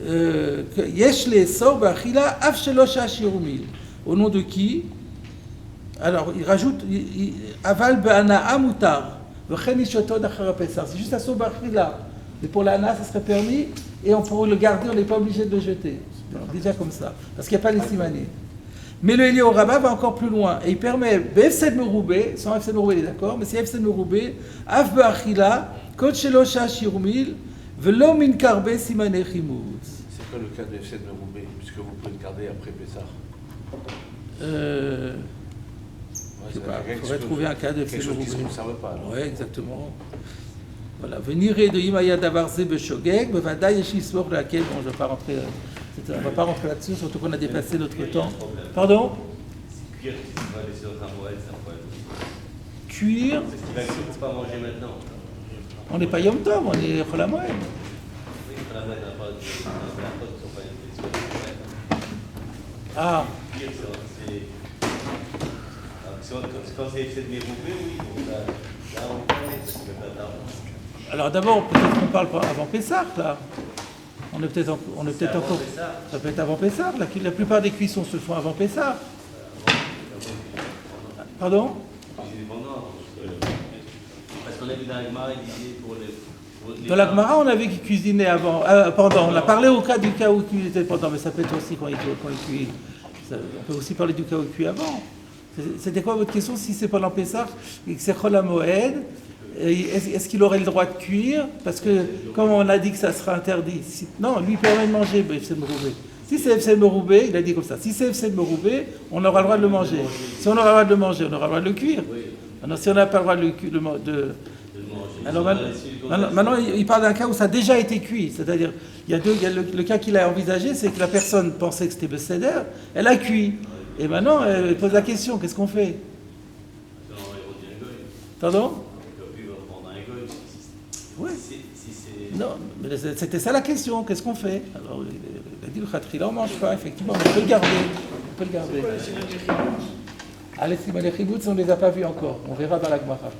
que yesh le sor b'achila af shelo shashirumil. Au nom de qui? Alors il rajoute aval be'ana'a mutar v'chen ishoto d'achar pesach. C'est juste à sor b'achila. Mais pour l'ana, ça serait permis et on pourrait le garder, on n'est pas obligé de le jeter. Alors, déjà comme ça, parce qu'il n'y a pas les simané. Mais le Eliyahu Rabbah va encore plus loin et il permet B'efsed Meroubé, sans Efsed Meroubé, il est d'accord, mais c'est Efsed Meroubé, Af Ba'achila, Kod Shelo Shashirumil, Velo Min Karbe Simane Chimout. C'est quoi le cas de Efsed Meroubé, puisque vous pouvez le garder après Pessah? Je sais pas, il faudrait trouver un cas de Quelque Efsed chose qui ne se Meroubé. conserve pas. alors. Oui, exactement. Voilà, venir de Imaya Davarze Beshogeg, Bevada Yeshismor laquelle, bon, je ne vais pas rentrer, on ne va pas rentrer là-dessus, surtout qu'on a dépassé notre temps. Pardon? Cuire, si tu vas laisser dans un moël, c'est un problème. Cuire, C'est ce qui va être pour pas manger maintenant. on n'est pas Yom Tov, on est Chol HaMoed. Oui, la moël n'a pas de qui sont pas les Ah, cuire, quand c'est effet de méroubé, oui, donc là on connaît, parce que pas d'arbre. alors d'abord, peut-être qu'on parle pas avant Pessah, là. On est peut-être Avant encore... Pessah. Ça peut être avant Pessah. La plupart des cuissons se font avant Pessah. Pardon? Parce qu'on a vu dans la Gemara, il disait pour les Dans la Gemara, on avait cuisiné avant, pendant. On a parlé au cas du cas où il était pendant, mais ça peut être aussi quand il cuit. On peut aussi parler du cas où il cuit avant. C'était quoi votre question? Si c'est pendant Pessah et que c'est Chol HaMoed, est-ce qu'il aurait le droit de cuire? Parce que, comme on a dit que ça sera interdit, non, lui permet de manger Efsed Meroubé. Si c'est Efsed Meroubé, il a dit comme ça, si c'est Efsed Meroubé, on aura le droit de le manger. Si on aura le droit de le manger, on aura le droit de le cuire. Alors, si on n'a pas le droit de le manger. Alors, maintenant, il parle d'un cas où ça a déjà été cuit. C'est-à-dire, il y a le cas qu'il a envisagé, c'est que la personne pensait que c'était Besséder, elle a cuit. Et maintenant, elle pose la question, qu'est-ce qu'on fait? Pardon? Oui. Non, mais c'était ça la question, qu'est-ce qu'on fait? Alors, il a dit le khatrila, on ne mange pas, effectivement, mais on peut le garder. On peut le garder. Allez, si les chiboutz, on ne les a pas vus encore. On verra dans la Gemara.